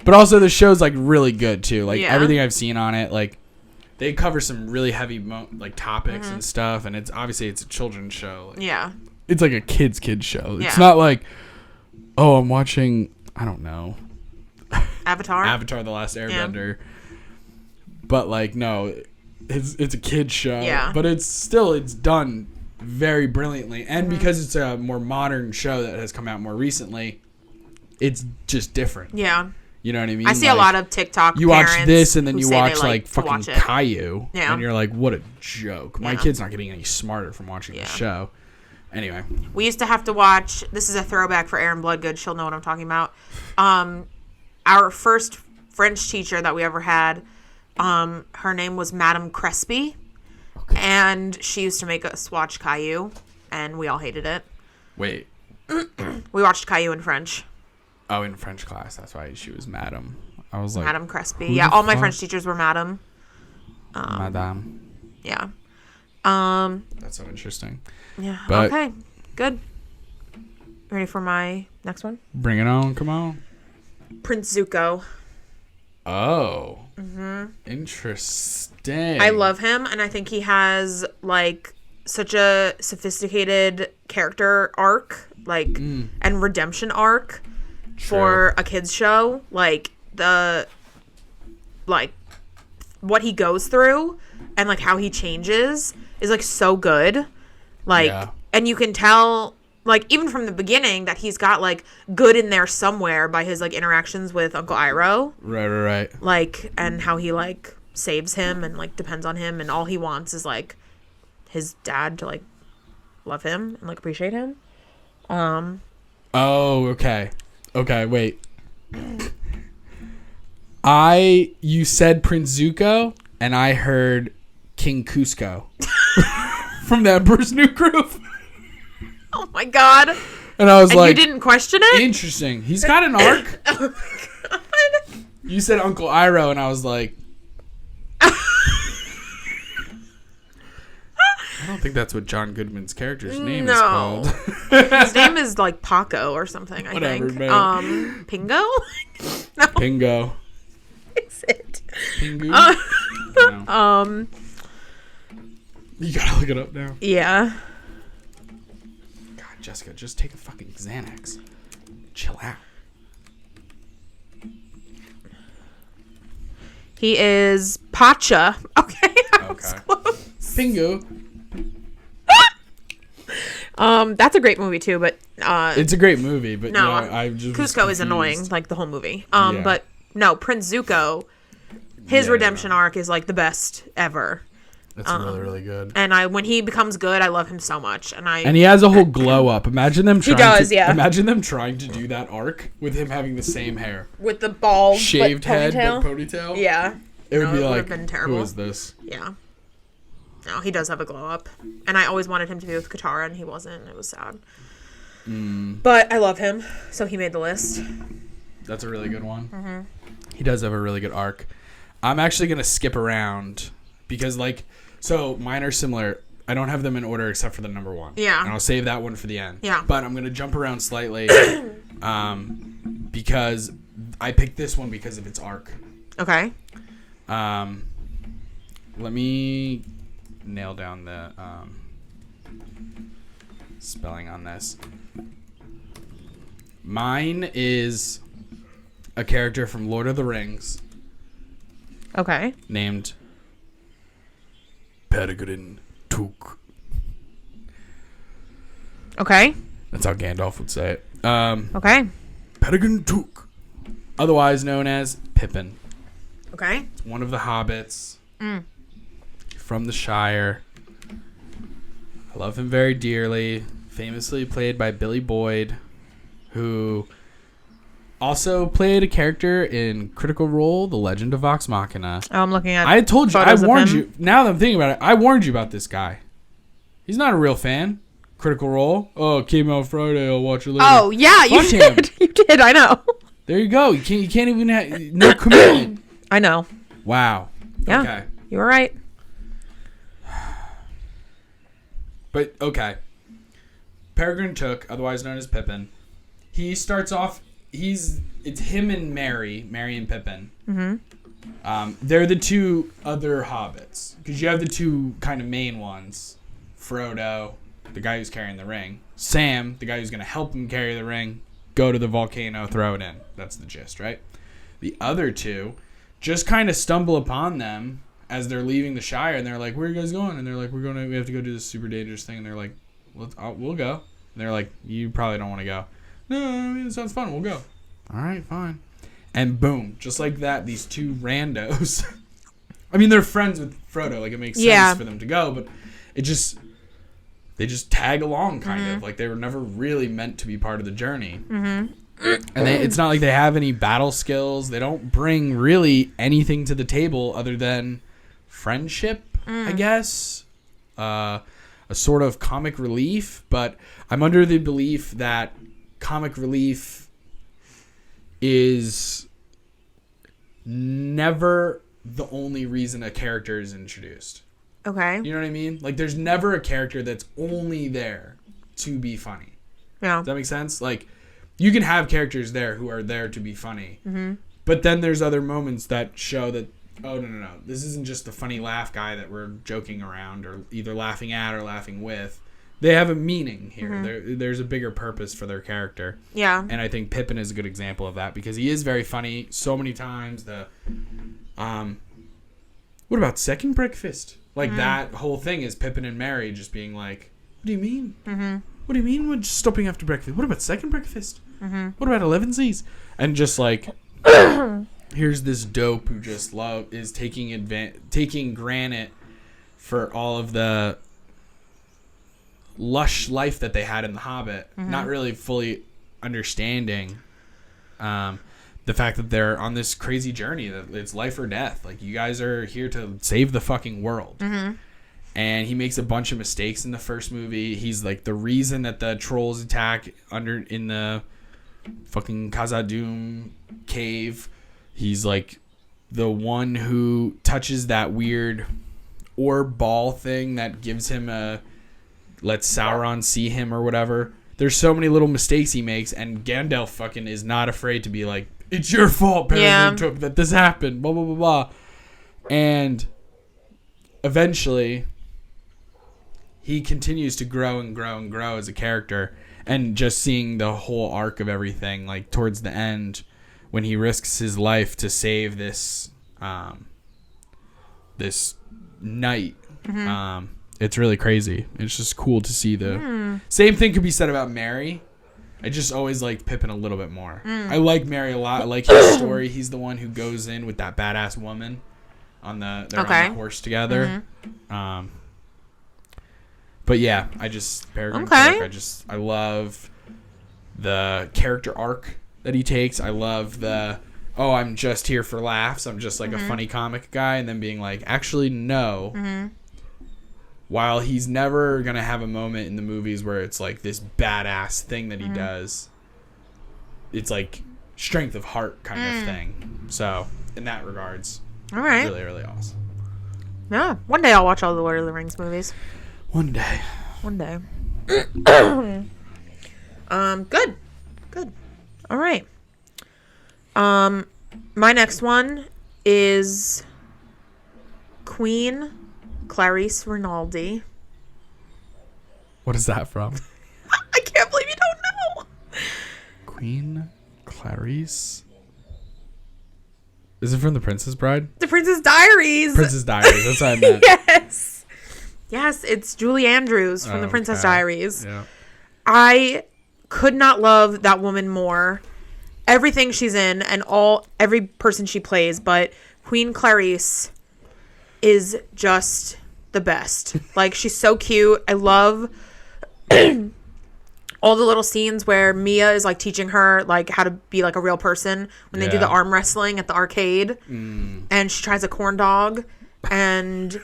A: But also the show's like really good too. Like everything I've seen on it, like they cover some really heavy topics and stuff, and it's a children's show.
B: Yeah.
A: It's like a kid's show.
B: Yeah.
A: It's not like, oh, I'm watching, I don't know, Avatar The Last Airbender. Yeah. But like, no, it's a kid's show.
B: Yeah.
A: But it's done very brilliantly. And because it's a more modern show that has come out more recently, it's just different.
B: Yeah.
A: You know what I mean?
B: I see a lot of TikTok
A: you watch this and then you watch
B: like
A: fucking Caillou.
B: Yeah.
A: And you're like, what a joke. My kid's not getting any smarter from watching the show. Anyway.
B: We used to have to watch, this is a throwback for Erin Bloodgood. She'll know what I'm talking about. Our first French teacher that we ever had, her name was Madame Crespi. Okay. And she used to make us watch Caillou, and we all hated it.
A: Wait.
B: We watched Caillou in French.
A: Oh, in French class. That's why she was Madame. I was like...
B: Madame Crespi. Yeah, all my French teachers were Madame.
A: Madame.
B: Yeah.
A: That's so interesting.
B: Yeah.
A: But
B: okay. Good. Ready for my next one?
A: Bring it on. Come on.
B: Prince Zuko.
A: Oh. Mm-hmm. Interesting.
B: I love him, and I think he has, like, such a sophisticated character arc, like, and redemption arc for a kid's show. Like, what he goes through and, like, how he changes is, like, so good. Like, and you can tell, like, even from the beginning that he's got, like, good in there somewhere by his, like, interactions with Uncle Iroh.
A: Right.
B: Like, and how he, like, saves him and, like, depends on him, and all he wants is, like, his dad to, like, love him and, like, appreciate him.
A: Oh, okay. Okay, wait. You said Prince Zuko, and I heard King Cusco from the Emperor's New Groove.
B: Oh my god.
A: And I was
B: and
A: like...
B: you didn't question it?
A: Interesting. He's got an arc.
B: Oh my god.
A: You said Uncle Iroh, and I was like... I don't think that's what John Goodman's character's name is called.
B: His name is like Paco or something, I think.
A: Man.
B: Pingo? No.
A: Pingo.
B: Is it?
A: Pingu? No. You gotta look it up now.
B: Yeah.
A: God, Jessica, just take a fucking Xanax. Chill out.
B: He is Pacha. Okay.
A: Okay. Pingu.
B: That's a great movie too, but
A: it's a great movie, but
B: no,
A: I just
B: Cusco is annoying, like the whole movie. But no, Prince Zuko, his redemption arc is like the best ever.
A: It's really, really good.
B: And when he becomes good, I love him so much. And he
A: has a whole glow up. Imagine them trying Imagine them trying to do that arc with him having the same hair.
B: With the bald
A: shaved head but ponytail.
B: Yeah.
A: It would be like,
B: been terrible.
A: Who is this?
B: Yeah. No, he does have a glow up. And I always wanted him to be with Katara, and he wasn't. It was sad. But I love him, so he made the list.
A: That's a really good one. Mm-hmm. He does have a really good arc. I'm actually going to skip around because, so mine are similar. I don't have them in order except for the number one.
B: Yeah.
A: And I'll save that one for the end.
B: Yeah.
A: But I'm going to jump around slightly because I picked this one because of its arc.
B: Okay.
A: Let me nail down the spelling on this. Mine is a character from Lord of the Rings.
B: Okay.
A: Named Peregrine Took.
B: Okay.
A: That's how Gandalf would say it.
B: Okay.
A: Peregrine Took. Otherwise known as Pippin.
B: Okay.
A: One of the hobbits. From the Shire. I love him very dearly. Famously played by Billy Boyd, who also played a character in Critical Role, The Legend of Vox Machina.
B: Oh, I'm looking at
A: I told you. I warned you. Now that I'm thinking about it, I warned you about this guy. He's not a real fan. Critical Role. Oh, it came out Friday. I'll watch it later.
B: Oh, yeah, you did. You did. I know.
A: There you go. You can't even have no commitment.
B: I know.
A: Wow.
B: Yeah.
A: Okay.
B: You were right.
A: But, okay. Peregrine Took, otherwise known as Pippin. He starts off... It's him and Merry and Pippin. Mm-hmm. They're the two other hobbits. Because you have the two kind of main ones. Frodo, the guy who's carrying the ring. Sam, the guy who's going to help him carry the ring. Go to the volcano, throw it in. That's the gist, right? The other two just kind of stumble upon them as they're leaving the Shire, and they're like, "Where are you guys going?" And they're like, "We have to go do this super dangerous thing." And they're like, "We'll go." And they're like, "You probably don't want to go." "No, I mean, it sounds fun. We'll go." "All right, fine." And boom, just like that, these two randos. I mean, they're friends with Frodo. Like, it makes sense for them to go, but they just tag along, kind of. Like, they were never really meant to be part of the journey. And it's not like they have any battle skills. They don't bring really anything to the table other than friendship, I guess. A sort of comic relief. But I'm under the belief that comic relief is never the only reason a character is introduced.
B: Okay.
A: You know what I mean? Like, there's never a character that's only there to be funny.
B: Yeah.
A: Does that make sense? Like, you can have characters there who are there to be funny. But then there's other moments that show that, oh, no. This isn't just a funny laugh guy that we're joking around or either laughing at or laughing with. They have a meaning here. There's a bigger purpose for their character.
B: Yeah.
A: And I think Pippin is a good example of that because he is very funny so many times. What about second breakfast? Like, that whole thing is Pippin and Merry just being like, what do you mean? What do you mean we're just stopping after breakfast? What about second breakfast? What about 11 C's? And just like, here's this dope who just is taking granite for all of the lush life that they had in The Hobbit, not really fully understanding the fact that they're on this crazy journey, that it's life or death. Like, you guys are here to save the fucking world. And he makes a bunch of mistakes in the first movie. He's like the reason that the trolls attack in the fucking Khazad-dûm cave. He's like the one who touches that weird orb ball thing that gives him lets Sauron see him or whatever. There's so many little mistakes he makes, and Gandalf fucking is not afraid to be like, it's your fault, Peregrine Took, that this happened, blah, blah, blah, blah. And eventually, he continues to grow and grow and grow as a character. And just seeing the whole arc of everything, like towards the end, when he risks his life to save this this knight, it's really crazy. It's just cool to see the same thing could be said about Merry. I just always liked Pippin a little bit more. I like Merry a lot. I like his story. He's the one who goes in with that badass woman on the horse together. But yeah, Peregrine Took, I love the character arc that he takes. I love I'm just here for laughs. I'm just like a funny comic guy. And then being like, actually, no. While he's never going to have a moment in the movies where it's like this badass thing that he does, it's like strength of heart kind of thing. So, in that regards,
B: all right,
A: really, really awesome.
B: Yeah, one day I'll watch all the Lord of the Rings movies.
A: One day.
B: Good. All right. My next one is Queen Clarice Rinaldi.
A: What is that from?
B: I can't believe you don't know.
A: Queen Clarice? Is it from The Princess Bride?
B: The Princess Diaries.
A: Princess Diaries. That's what I meant.
B: Yes, it's Julie Andrews from The Princess Diaries.
A: Yeah.
B: I could not love that woman more. Everything she's in and every person she plays, but Queen Clarice is just the best. Like, she's so cute. I love all the little scenes where Mia is like teaching her like how to be like a real person when they do the arm wrestling at the arcade, and she tries a corn dog, and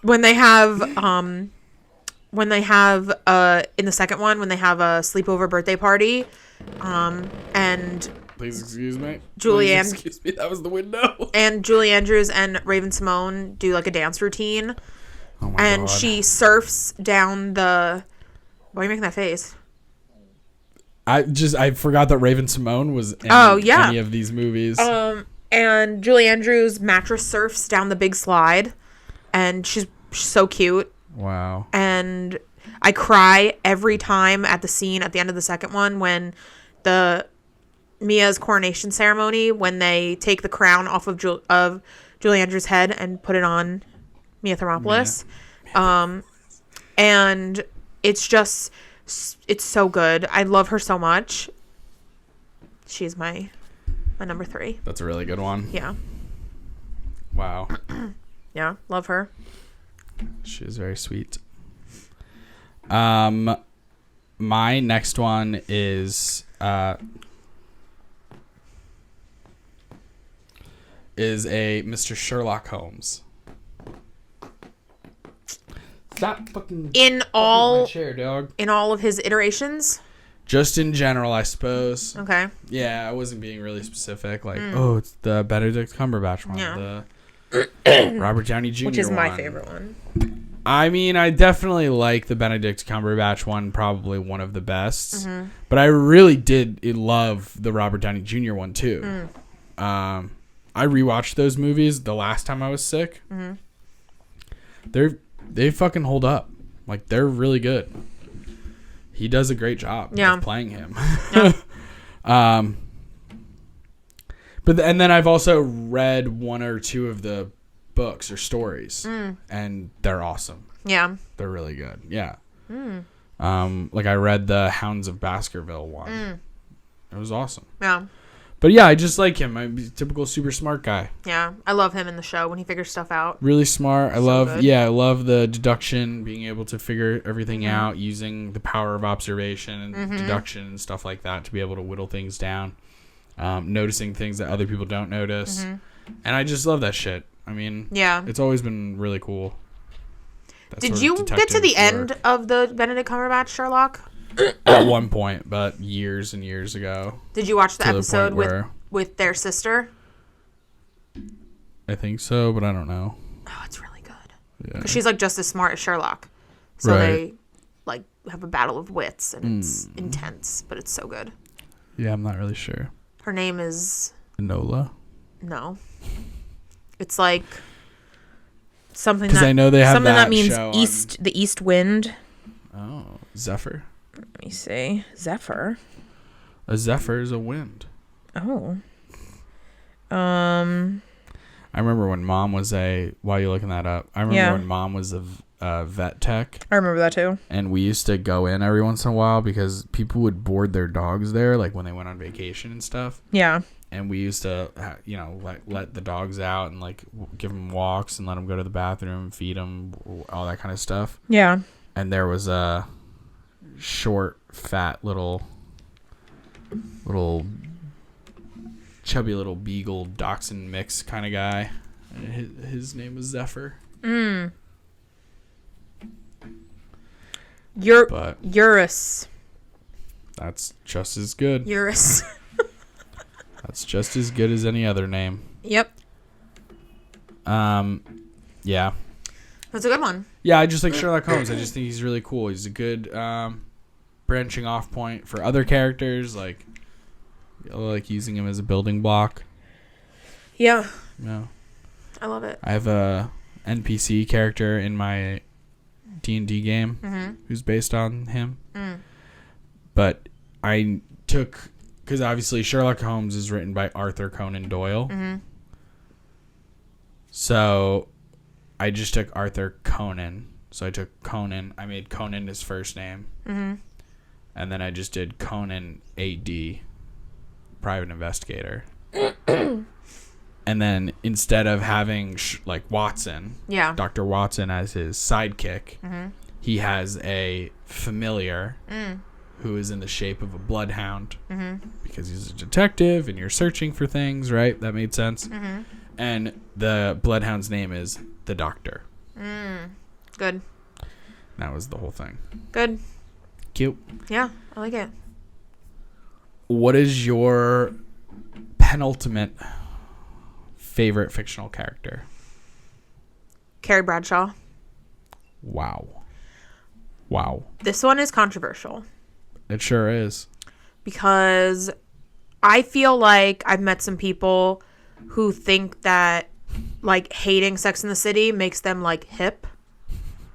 B: when they have in the second one when they have a sleepover birthday party, and
A: Please excuse me.
B: Excuse
A: me. That was the window.
B: And Julie Andrews and Raven Simone do like a dance routine.
A: Oh my
B: and
A: God.
B: She surfs down the. Why are you making that face?
A: I forgot that Raven Simone was in any of these movies.
B: And Julie Andrews mattress surfs down the big slide, and she's so cute.
A: Wow.
B: And I cry every time at the scene at the end of the second one when Mia's coronation ceremony, when they take the crown off of Julie Andrews' head and put it on Mia Thermopolis. And it's so good. I love her so much. She's my number 3.
A: That's a really good one.
B: Yeah.
A: Wow.
B: Yeah, love her.
A: She is very sweet. My next one is a Mr. Sherlock Holmes. Stop fucking
B: in
A: my chair, dog.
B: In all of his iterations.
A: Just in general, I suppose.
B: Okay.
A: Yeah, I wasn't being really specific. Like, oh, it's the Benedict Cumberbatch one.
B: Yeah.
A: The Robert Downey Jr.
B: Which is my
A: one.
B: favorite one.
A: I mean, I definitely like the Benedict Cumberbatch one, probably one of the best. Mm-hmm. But I really did love the Robert Downey Jr. one, too. I rewatched those movies the last time I was sick. Mm-hmm. They fucking hold up. Like, they're really good. He does a great job of playing him. Yeah. And then I've also read one or two of the books or stories, and they're awesome.
B: Yeah.
A: They're really good. Yeah. Like I read the Hounds of Baskerville one. It was awesome.
B: Yeah.
A: But yeah, I just like him. I'm a typical super smart guy.
B: Yeah. I love him in the show when he figures stuff out.
A: Really smart. I love
B: good.
A: the deduction, being able to figure everything out using the power of observation and deduction and stuff like that to be able to whittle things down. Noticing things that other people don't notice. And I just love that shit. I mean, it's always been really cool.
B: Did you get to the end of the Benedict Cumberbatch Sherlock?
A: At one point, but years and years ago.
B: Did you watch the episode with their sister?
A: I think so, but I don't know.
B: Oh, it's really good. Yeah. 'Cause she's like just as smart as Sherlock. So they like have a battle of wits, and it's intense, but it's so good.
A: Yeah, I'm not really sure.
B: Her name is
A: Enola?
B: No. It's like something
A: because I know they have
B: something
A: that
B: means
A: show
B: the east wind.
A: Oh, Zephyr.
B: Let me see. Zephyr.
A: A zephyr is a wind.
B: Oh.
A: I remember when Mom was while you're looking that up, I remember when Mom was a vet tech.
B: I remember that too.
A: And we used to go in every once in a while because people would board their dogs there, like when they went on vacation and stuff.
B: Yeah.
A: And we used to, let the dogs out and like give them walks and let them go to the bathroom, feed them, all that kind of stuff.
B: Yeah.
A: And there was a short, fat little chubby little beagle dachshund mix kind of guy. And his name was Zephyr.
B: Eurus.
A: That's just as good.
B: Eurus.
A: That's just as good as any other name.
B: Yep.
A: Yeah.
B: That's a good one.
A: Yeah, I just like Sherlock Holmes. I just think he's really cool. He's a good branching off point for other characters, like using him as a building block.
B: Yeah.
A: No.
B: I love it.
A: I have a NPC character in my D&D game who's based on him. But I took... Because obviously Sherlock Holmes is written by Arthur Conan Doyle. So I just took Arthur Conan. So I took Conan. I made Conan his first name. And then I just did Conan AD, private investigator. And then instead of having Watson, Dr. Watson as his sidekick, he has a familiar who is in the shape of a bloodhound because he's a detective and you're searching for things, right? That made sense. And the bloodhound's name is the Doctor.
B: Good.
A: That was the whole thing.
B: Good.
A: Cute.
B: Yeah, I like it.
A: What is your penultimate favorite fictional character?
B: Carrie Bradshaw.
A: Wow.
B: This one is controversial.
A: It sure is.
B: Because I feel like I've met some people who think that like hating Sex in the City makes them like hip.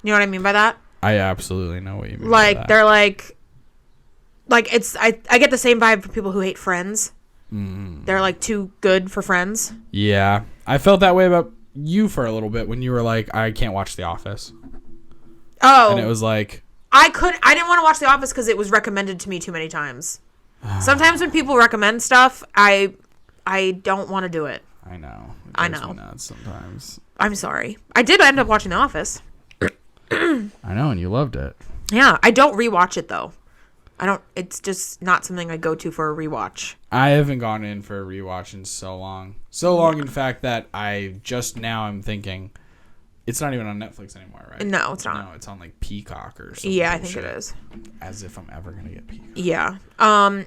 B: You know what I mean by that?
A: I absolutely know what you mean.
B: Like
A: by that.
B: they're like it's I get the same vibe for people who hate Friends. They're like too good for Friends.
A: Yeah, I felt that way about you for a little bit when you were like, I can't watch The Office.
B: Oh,
A: And it was like,
B: I didn't want to watch The Office because it was recommended to me too many times. Sometimes when people recommend stuff, I don't want to do it.
A: I know. It
B: I
A: drives
B: know.
A: me nuts sometimes.
B: I'm sorry. I did end up watching The Office.
A: I know, and you loved it.
B: Yeah, I don't rewatch it though. It's just not something I go to for a rewatch.
A: I haven't gone in for a rewatch in so long. So long, in fact, that I'm thinking, it's not even on Netflix anymore, right?
B: No, it's not.
A: No, it's on like Peacock or something.
B: Yeah, I think it is.
A: As if I'm ever gonna get Peacock.
B: Yeah.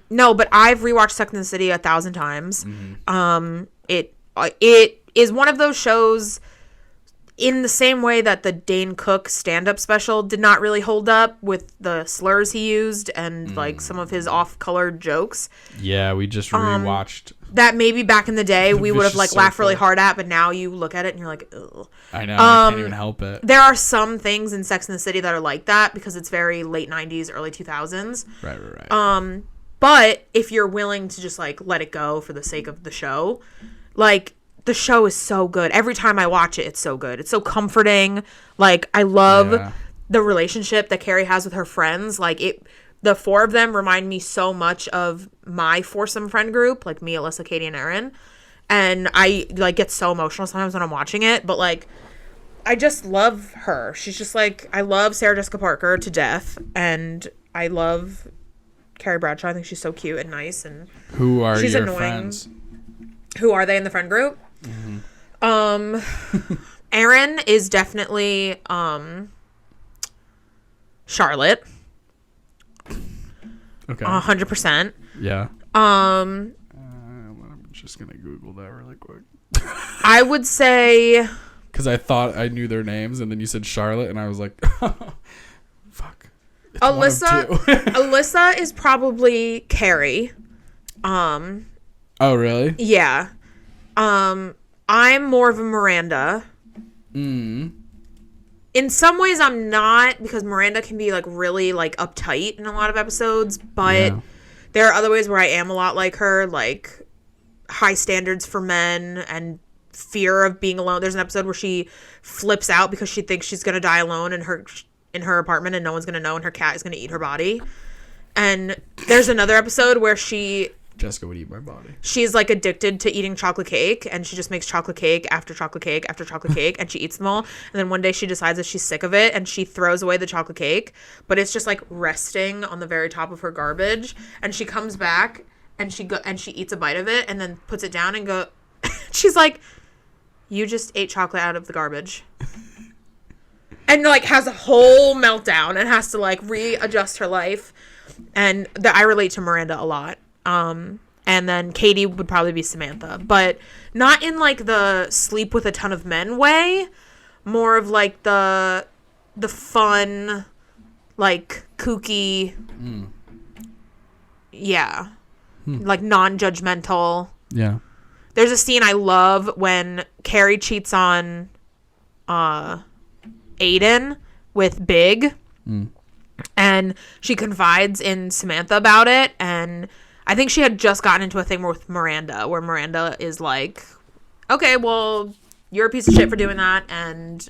B: No, but I've rewatched Sex and the City 1,000 times. It is one of those shows in the same way that the Dane Cook stand-up special did not really hold up with the slurs he used and like some of his off-colored jokes.
A: Yeah, we just rewatched.
B: That maybe back in the day we would have like
A: Vicious
B: laughed really
A: Circle.
B: hard at, but now you look at it and you're like, ugh.
A: I know, I can't even help it.
B: There are some things in Sex and the City that are like that because it's very late 90s, early 2000s.
A: Right.
B: But if you're willing to just like let it go for the sake of the show, like the show is so good. Every time I watch it, it's so good. It's so comforting. Like I love the relationship that Carrie has with her friends. Like the four of them remind me so much of my foursome friend group, like me, Alyssa, Katie, and Erin. And I like get so emotional sometimes when I'm watching it, but like I just love her. She's just like, I love Sarah Jessica Parker to death, and I love Carrie Bradshaw. I think she's so cute and nice, and
A: Who are
B: she's
A: your
B: annoying.
A: friends?
B: Who are they in the friend group? Erin is definitely Charlotte.
A: Okay.
B: 100%.
A: Yeah. I'm just gonna Google that really quick.
B: I would say
A: Because I thought I knew their names, and then you said Charlotte, and I was like, fuck. It's
B: Alyssa.
A: one of two.
B: Alyssa is probably Carrie.
A: Oh, really?
B: Yeah. I'm more of a Miranda. In some ways I'm not, because Miranda can be like really like uptight in a lot of episodes, but there are other ways where I am a lot like her, like high standards for men and fear of being alone. There's an episode where she flips out because she thinks she's going to die alone in her apartment and no one's going to know, and her cat is going to eat her body. And there's another episode where
A: Jessica would eat my body.
B: she's like addicted to eating chocolate cake, and she just makes chocolate cake after chocolate cake after chocolate cake, and she eats them all. And then one day she decides that she's sick of it and she throws away the chocolate cake, but it's just like resting on the very top of her garbage. And she comes back and she eats a bite of it and then puts it down and she's like, "You just ate chocolate out of the garbage." And like has a whole meltdown and has to like readjust her life. And I relate to Miranda a lot. And then Katie would probably be Samantha, but not in like the sleep with a ton of men way, more of like the fun, like kooky, like non-judgmental.
A: Yeah.
B: There's a scene I love when Carrie cheats on Aiden with Big, and she confides in Samantha about it, and I think she had just gotten into a thing with Miranda, where Miranda is like, "Okay, well, you're a piece of shit for doing that, and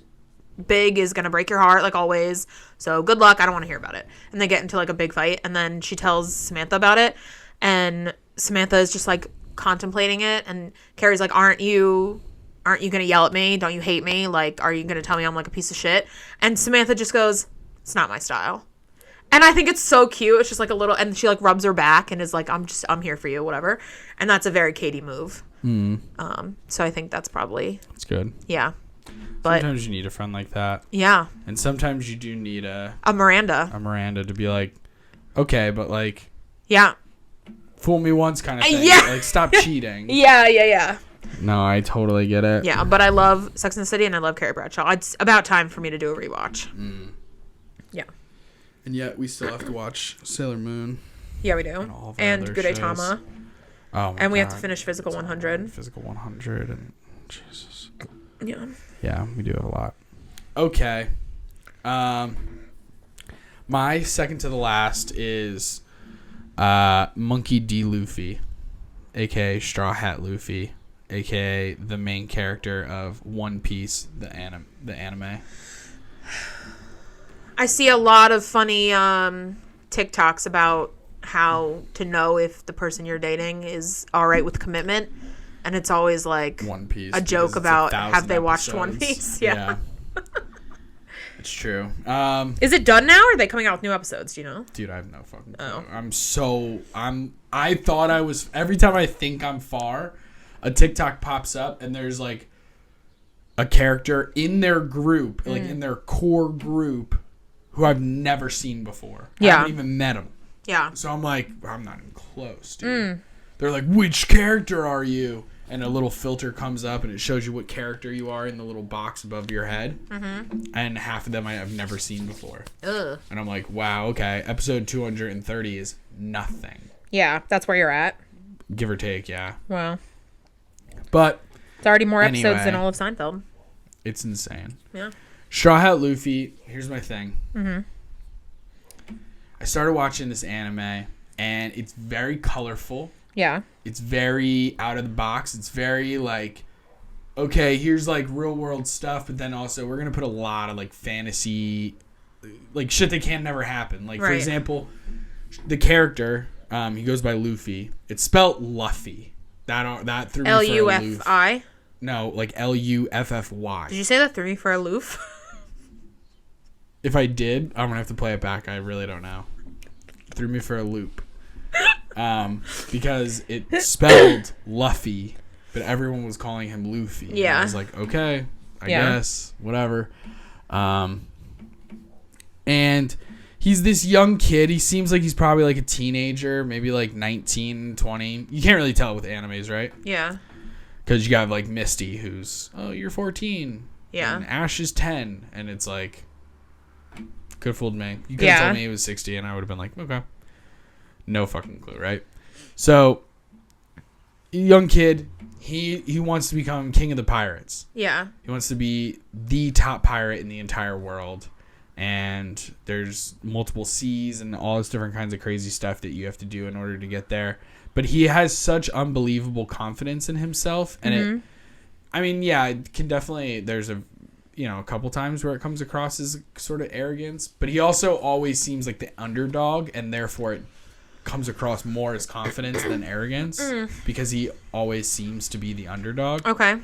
B: Big is gonna break your heart like always, so good luck, I don't want to hear about it." And they get into like a big fight, and then she tells Samantha about it, and Samantha is just like contemplating it, and Carrie's like, aren't you gonna yell at me? Don't you hate me? Like, are you gonna tell me I'm like a piece of shit? And Samantha just goes, "It's not my style." And I think it's so cute. It's just like a little, and she like rubs her back and is like, I'm here for you, whatever. And that's a very Katie move. So I think that's probably,
A: That's good.
B: yeah. But
A: Sometimes you need a friend like that.
B: yeah,
A: And sometimes you do need a
B: Miranda.
A: Miranda to be like, okay, but like,
B: Yeah.
A: fool me once kind of thing.
B: Yeah.
A: Like, stop cheating.
B: Yeah.
A: No, I totally get it.
B: Yeah, but I love Sex and the City and I love Carrie Bradshaw. It's about time for me to do a rewatch. Yeah.
A: And yet we still have to watch Sailor Moon.
B: Yeah, we do.
A: all of our
B: And
A: other
B: Good Day
A: shows.
B: Tama.
A: Oh, my
B: and we have to
A: God.
B: finish Physical 100.
A: Physical 100 and Jesus.
B: Yeah.
A: Yeah, we do have a lot. Okay. My second to the last is Monkey D. Luffy, a.k.a. Straw Hat Luffy, a.k.a. the main character of One Piece, the anime.
B: I see a lot of funny TikToks about how to know if the person you're dating is all right with commitment. And it's always like
A: One Piece,
B: a joke about
A: 1,000
B: have they watched One
A: episodes.
B: Piece? Yeah.
A: It's true.
B: Is it done now or are they coming out with new episodes? Do you know?
A: Dude, I have no fucking clue.
B: Oh.
A: I thought I was, every time I think I'm far, a TikTok pops up and there's like a character in their group, like in their core group, who I've never seen before.
B: Yeah.
A: I haven't even met them.
B: Yeah.
A: So I'm like, I'm not even close, dude. They're like, which character are you? And a little filter comes up and it shows you what character you are in the little box above your head. Mm-hmm. And half of them I have never seen before.
B: Ugh.
A: And I'm like, wow, okay. Episode 230 is nothing.
B: Yeah, that's where you're at.
A: Give or take, yeah.
B: Wow.
A: But
B: It's already more episodes
A: Anyway.
B: than all of Seinfeld.
A: it's insane.
B: Yeah.
A: Straw Hat Luffy, here's my thing. I started watching this anime, and it's very colorful.
B: Yeah.
A: It's very out of the box. It's very like, okay, here's like real world stuff, but then also we're going to put a lot of like fantasy, like shit that can never happen. Like, for
B: Right.
A: example, the character, he goes by Luffy. It's spelled Luffy. That threw me for a loop.
B: Luffy?
A: No, like Luffy.
B: Did you say that threw me for a loof?
A: If I did, I'm gonna have to play it back. I really don't know. Threw me for a loop. Because it spelled Luffy, but everyone was calling him Luffy.
B: Yeah.
A: And I was like, okay, I
B: Yeah.
A: guess, whatever. And he's this young kid. He seems like he's probably like a teenager, maybe like 19, 20. You can't really tell with animes, right?
B: Yeah.
A: Because you got like Misty, who's, oh, you're 14.
B: Yeah.
A: And Ash is 10. And it's like, could have fooled me. You could
B: Yeah.
A: have told me he was 60 and I would have been like, okay. No fucking clue, right? So, young kid, he wants to become king of the pirates.
B: Yeah.
A: He wants to be the top pirate in the entire world. And there's multiple seas and all this different kinds of crazy stuff that you have to do in order to get there. But he has such unbelievable confidence in himself. And it can definitely, there's a couple times where it comes across as sort of arrogance. But he also always seems like the underdog, and therefore it comes across more as confidence than arrogance because he always seems to be the underdog.
B: Okay.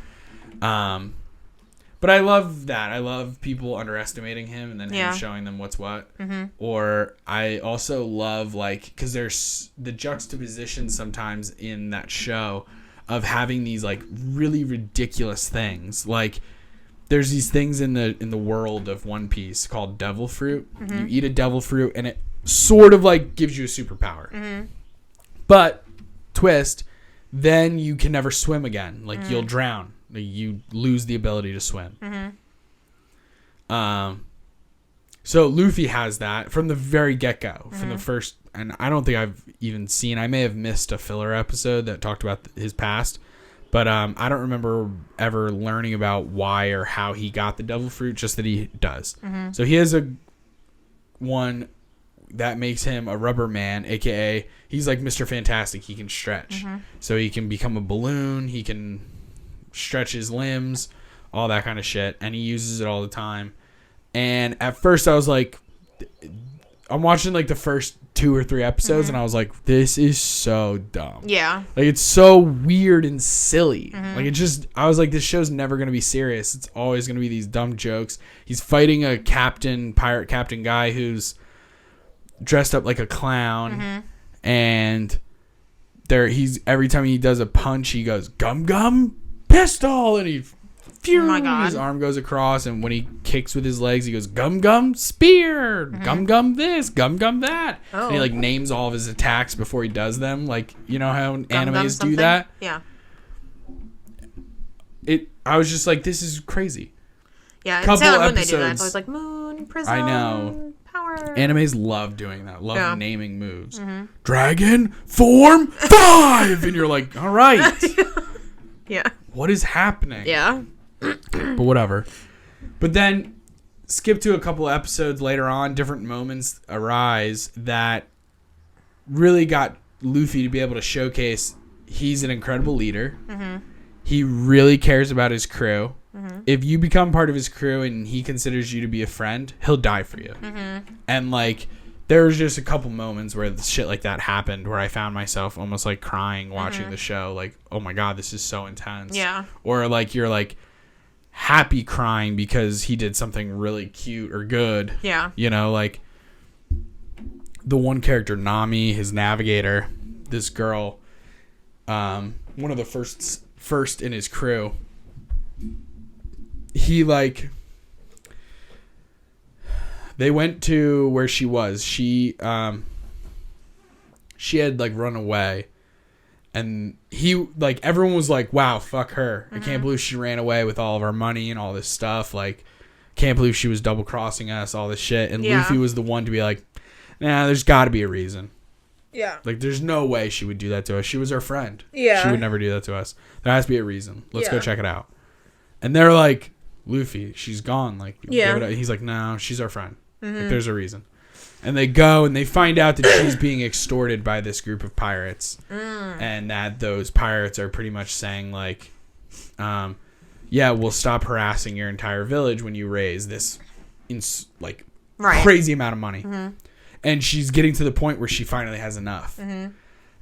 A: But I love that. I love people underestimating him and then
B: Yeah.
A: him showing them what's what. Mm-hmm. Or I also love, like, because there's the juxtaposition sometimes in that show of having these, like, really ridiculous things. Like, there's these things in the world of One Piece called devil fruit. Mm-hmm. You eat a devil fruit and it sort of, like, gives you a superpower. Mm-hmm. But, twist, then you can never swim again. Like, you'll drown. You lose the ability to swim. Mm-hmm. So Luffy has that from the very get-go, from the first, and I don't think I've even seen, I may have missed a filler episode that talked about his past, but I don't remember ever learning about why or how he got the devil fruit, just that he does. Mm-hmm. So he has one that makes him a rubber man, aka he's like Mr. Fantastic. He can stretch. Mm-hmm. So he can become a balloon, he can stretch his limbs, all that kind of shit, and he uses it all the time. And at first I was like, I'm watching like the first 2 or 3 episodes, and I was like, this is so dumb.
B: Yeah.
A: Like, it's so weird and silly. Like, I was like, this show's never gonna be serious. It's always gonna be these dumb jokes. He's fighting a pirate captain guy who's dressed up like a clown, and he's every time he does a punch, he goes gum pistol, and
B: Oh my God.
A: his arm goes across, and when he kicks with his legs, he goes gum spear, gum this, gum that. And he like names all of his attacks before he does them, like, you know how animes do that.
B: Yeah.
A: I was just like, this is crazy.
B: Yeah. In
A: Couple
B: Sailor Moon they do that.
A: episodes.
B: It's always like moon, prism,
A: I know.
B: power.
A: Animes love doing that. Love naming moves.
B: Mm-hmm.
A: Dragon form 5, and you're like, all right.
B: Yeah.
A: What is happening?
B: Yeah.
A: But whatever. But then skip to a couple episodes later on, different moments arise that really got Luffy to be able to showcase he's an incredible leader. Mm-hmm. He really cares about his crew. Mm-hmm. If you become part of his crew and he considers you to be a friend, he'll die for you. Mm-hmm. And like, there was just a couple moments where shit like that happened where I found myself almost like crying watching the show. Like, oh my God, this is so intense.
B: Yeah.
A: Or like, you're like happy crying because he did something really cute or good.
B: Yeah.
A: You know, like the one character, Nami, his navigator, this girl, one of the first in his crew, he like, they went to where she was. She had like run away, and he like, everyone was like, wow, fuck her. I can't believe she ran away with all of our money and all this stuff. Like, can't believe she was double crossing us, all this shit. And Luffy was the one to be like, nah, there's got to be a reason.
B: Yeah.
A: Like, there's no way she would do that to us. She was our friend.
B: Yeah.
A: She would never do that to us. There has to be a reason. Let's go check it out. And they're like, Luffy, she's gone. Like, he's like, no, she's our friend. Mm-hmm. Like, there's a reason. And they go and they find out that she's being extorted by this group of pirates. And that those pirates are pretty much saying, like, yeah, we'll stop harassing your entire village when you raise this crazy amount of money. Mm-hmm. And she's getting to the point where she finally has enough. Mm-hmm.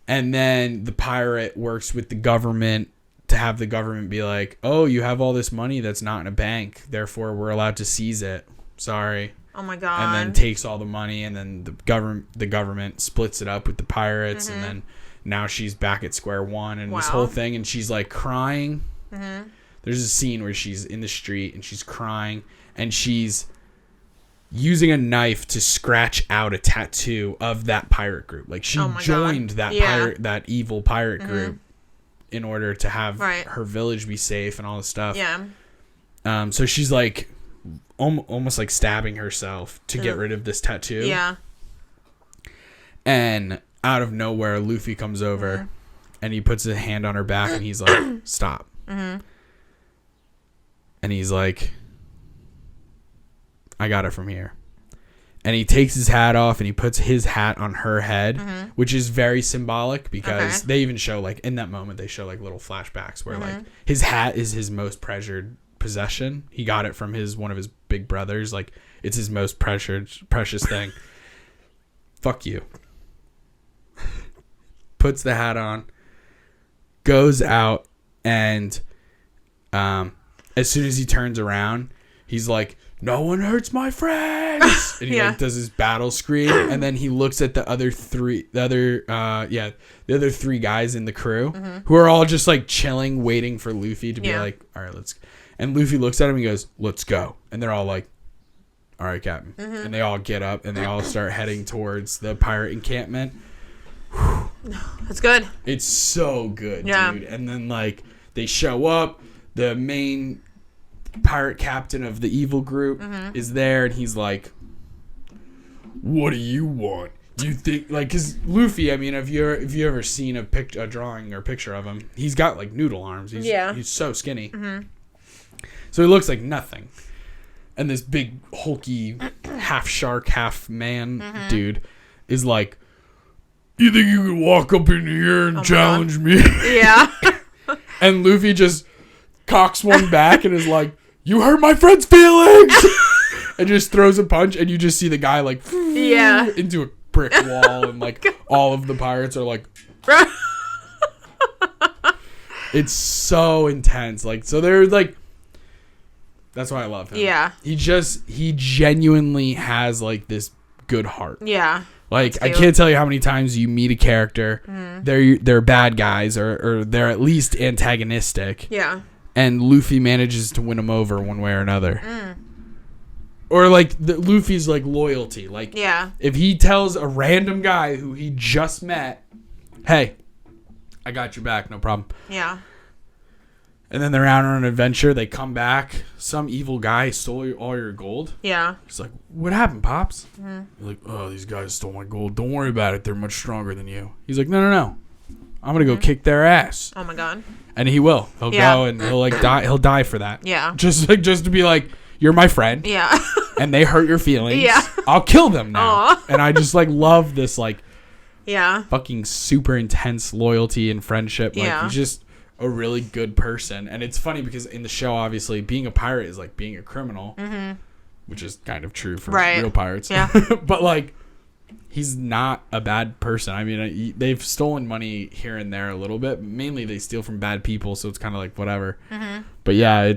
A: And then the pirate works with the government to have the government be like, oh, you have all this money that's not in a bank. Therefore, we're allowed to seize it. Sorry.
B: Oh, my God.
A: And then takes all the money, and then the government splits it up with the pirates. And then now she's back at square one and this whole thing. And she's like crying. Mm-hmm. There's a scene where she's in the street and she's crying. And she's using a knife to scratch out a tattoo of that pirate group. Like, she joined that evil pirate group in order to have her village be safe and all this stuff. Yeah. So she's like almost like stabbing herself to get rid of this tattoo. Yeah. And out of nowhere, Luffy comes over and he puts a hand on her back and he's like, stop. Mm-hmm. And he's like, I got it from here. And he takes his hat off and he puts his hat on her head, which is very symbolic because they even show, like, in that moment, they show like little flashbacks where like his hat is his most treasured possession. He got it from one of his big brothers. Like, it's his most precious thing. Fuck you. Puts the hat on, goes out, and as soon as he turns around, he's like, no one hurts my friends. And he like does his battle scream, and then he looks at the other three guys in the crew who are all just like chilling, waiting for Luffy to be like, all right, let's. And Luffy looks at him and goes, let's go. And they're all like, all right, Captain. And they all get up and they all start heading towards the pirate encampment.
B: That's good.
A: It's so good, dude. And then like they show up, the main pirate captain of the evil group is there, and he's like, what do you want? You think, like, because Luffy, I mean, if you ever seen a drawing or picture of him, he's got like noodle arms. He's so skinny. So he looks like nothing. And this big hulky half shark half man dude is like, you think you can walk up in here and challenge me?
B: Yeah.
A: And Luffy just cocks one back and is like, you hurt my friend's feelings. And just throws a punch, and you just see the guy like into a brick wall, and like all of the pirates are like, it's so intense. Like, so they're like, that's why I love him.
B: Yeah.
A: He genuinely has like this good heart.
B: Yeah.
A: Like, I can't tell you how many times you meet a character, they're bad guys or they're at least antagonistic. Yeah. And Luffy manages to win them over one way or another. Or like Luffy's like loyalty. Like, if he tells a random guy who he just met, hey, I got your back, no problem. Yeah. And then they're out on an adventure. They come back. Some evil guy stole all your gold.
B: Yeah.
A: He's like, what happened, Pops? Mm-hmm. You're like, oh, these guys stole my gold. Don't worry about it. They're much stronger than you. He's like, no. I'm going to go kick their ass.
B: Oh, my God.
A: And he will. He'll go and he'll like die. He'll die for that.
B: Yeah.
A: Just to be like, you're my friend.
B: Yeah.
A: And they hurt your feelings.
B: Yeah.
A: I'll kill them now.
B: Aww.
A: And I just like love this like
B: yeah.
A: fucking super intense loyalty and friendship. Like he's just a really good person. And it's funny because in the show, obviously, being a pirate is like being a criminal, which is kind of true for real pirates.
B: Yeah.
A: But like, he's not a bad person. I mean, they've stolen money here and there a little bit. Mainly they steal from bad people, so it's kind of like whatever. But yeah, I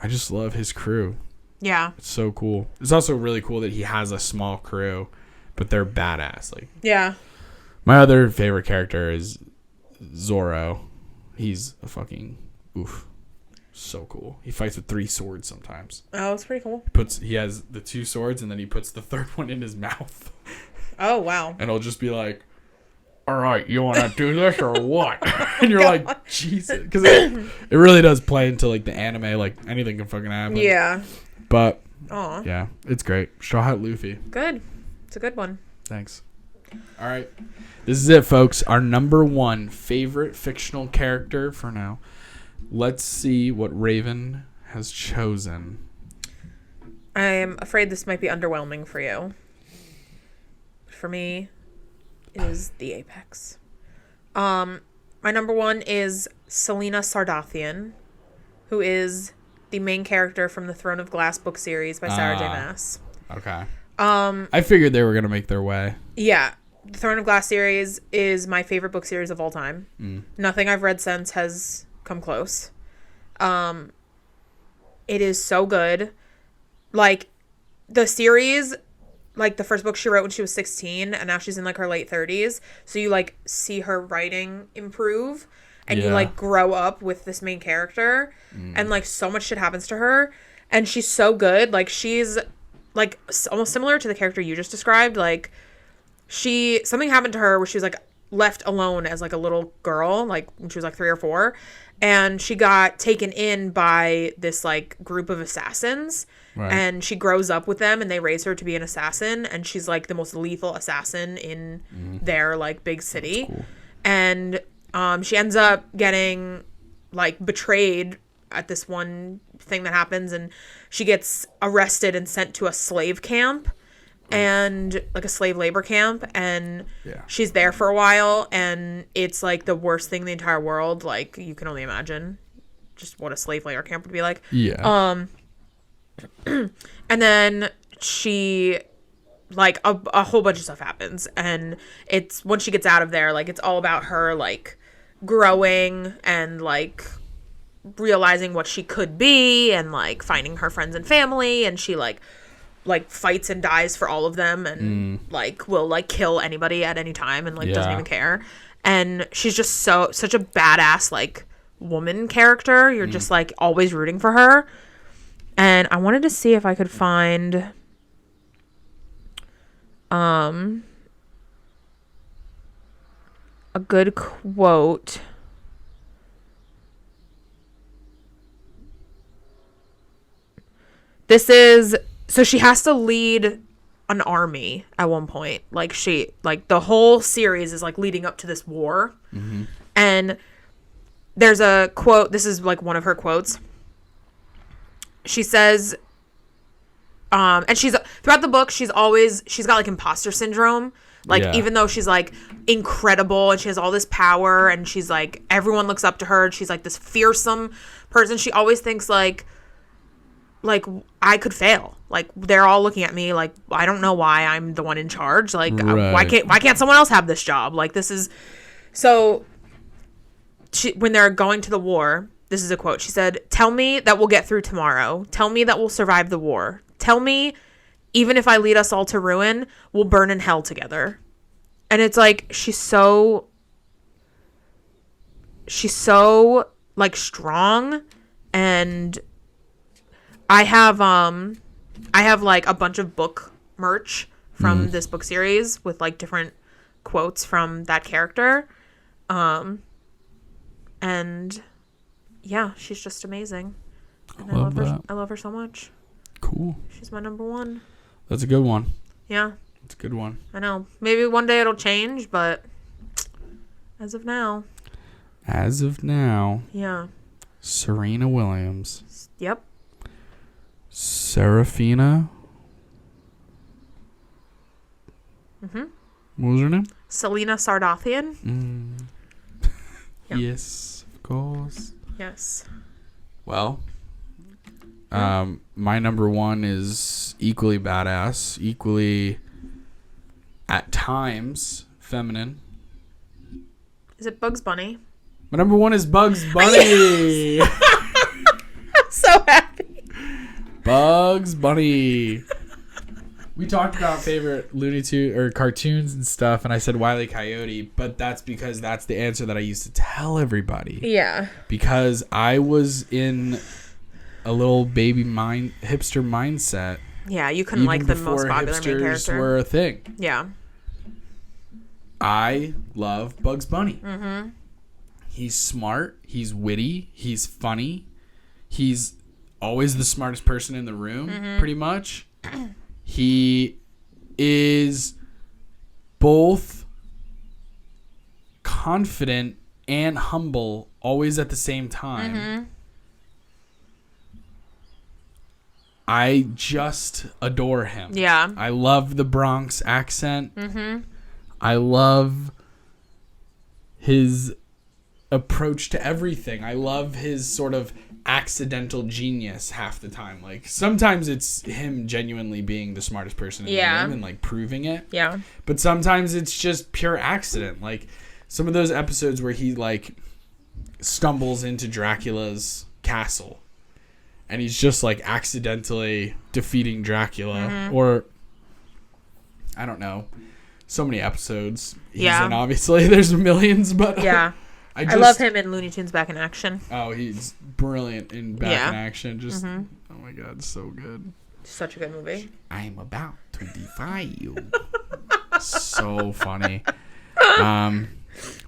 A: just love his crew.
B: Yeah.
A: It's so cool. It's also really cool that he has a small crew, but they're badass. Like,
B: yeah.
A: My other favorite character is Zorro. He's a fucking so cool. He fights with 3 swords sometimes.
B: Oh, it's pretty cool.
A: He has the 2 swords and then he puts the third one in his mouth.
B: Oh, wow.
A: And he'll just be like, all right, you want to do this or what? And you're like, Jesus. Because it really does play into like the anime. Like anything can fucking happen.
B: Yeah.
A: But,
B: Aw.
A: yeah, it's great. Straw Hat Luffy.
B: Good. It's a good one.
A: Thanks. All right. This is it, folks. Our number 1 favorite fictional character for now. Let's see what Raven has chosen.
B: I'm afraid this might be underwhelming for you. For me, it is the Apex. My number 1 is Selena Sardathian, who is the main character from the Throne of Glass book series by Sarah J. Maas.
A: Okay. I figured they were going to make their way.
B: Yeah. The Throne of Glass series is my favorite book series of all time. Nothing I've read since has come close. It is so good. Like, the series, like, the first book she wrote when she was 16, and now she's in, like, her late 30s. So you, like, see her writing improve, and you, like, grow up with this main character, and, like, so much shit happens to her, and she's so good. Like, she's, like, almost similar to the character you just described. Like, something happened to her where she was, like, left alone as, like, a little girl, like, when she was, like, 3 or 4, and she got taken in by this, like, group of assassins, and she grows up with them, and they raise her to be an assassin, and she's, like, the most lethal assassin in their, like, big city. Cool. And she ends up getting, like, betrayed at this one thing that happens, and she gets arrested and sent to a slave camp, and, like, a slave labor camp, and she's there for a while, and it's, like, the worst thing in the entire world. Like, you can only imagine just what a slave labor camp would be like.
A: Yeah.
B: And then she, like, a whole bunch of stuff happens, and it's, when she gets out of there, like, it's all about her, like, growing and, like, realizing what she could be, and, like, finding her friends and family, and she, like fights and dies for all of them, and like will, like, kill anybody at any time, and, like, doesn't even care. And she's just such a badass, like, woman character. You're just, like, always rooting for her. And I wanted to see if I could find a good quote. So she has to lead an army at one point. Like, the whole series is, like, leading up to this war. And there's a quote. This is, like, one of her quotes. She says, and throughout the book, she's got, like, imposter syndrome. Like, even though she's, like, incredible and she has all this power and she's, like, everyone looks up to her and she's, like, this fearsome person, she always thinks, like, I could fail. Like, they're all looking at me like, I don't know why I'm the one in charge. Like, why can't someone else have this job? Like, this is... So, when they're going to the war, this is a quote. She said, "Tell me that we'll get through tomorrow. Tell me that we'll survive the war. Tell me, even if I lead us all to ruin, we'll burn in hell together." And it's like, she's so, like, strong, and... I have like a bunch of book merch from this book series with, like, different quotes from that character. And yeah, she's just amazing. And
A: Love that.
B: I love her so much.
A: Cool.
B: She's my number one.
A: That's a good one.
B: Yeah.
A: It's a good one.
B: I know. Maybe one day it'll change, but as of now. Yeah.
A: Serena Williams.
B: Yep.
A: Serafina.
B: Mm-hmm.
A: What was her name?
B: Selena Sardathian. Yeah.
A: Yes, of course.
B: Yes.
A: Well, my number one is equally badass, equally at times feminine.
B: Is it Bugs Bunny?
A: My number one is Bugs Bunny.
B: I'm so happy.
A: Bugs Bunny. We talked about favorite Looney Tunes or cartoons and stuff, and I said Wile E. Coyote, but that's because that's the answer that I used to tell everybody.
B: Yeah.
A: Because I was in a little baby hipster mindset.
B: Yeah, you couldn't like the most popular main
A: hipsters
B: character.
A: were a thing.
B: Yeah.
A: I love Bugs Bunny.
B: Mm-hmm.
A: He's smart. He's witty. He's funny. He's always the smartest person in the room, pretty much. He is both confident and humble, always at the same time.
B: Mm-hmm.
A: I just adore him.
B: Yeah.
A: I love the Bronx accent.
B: Mm-hmm.
A: I love his approach to everything. I love his sort of accidental genius half the time. Like, sometimes it's him genuinely being the smartest person in the room and, like, proving it.
B: Yeah.
A: But sometimes it's just pure accident. Like, some of those episodes where he, like, stumbles into Dracula's castle. And he's just, like, accidentally defeating Dracula. Or, I don't know. So many episodes he's in, obviously. There's millions, but...
B: Yeah. I love him in Looney Tunes Back in Action.
A: Oh, he's brilliant in Back in Action. Just, oh my God, so good.
B: Such a good movie.
A: I'm about to defy you. So funny. But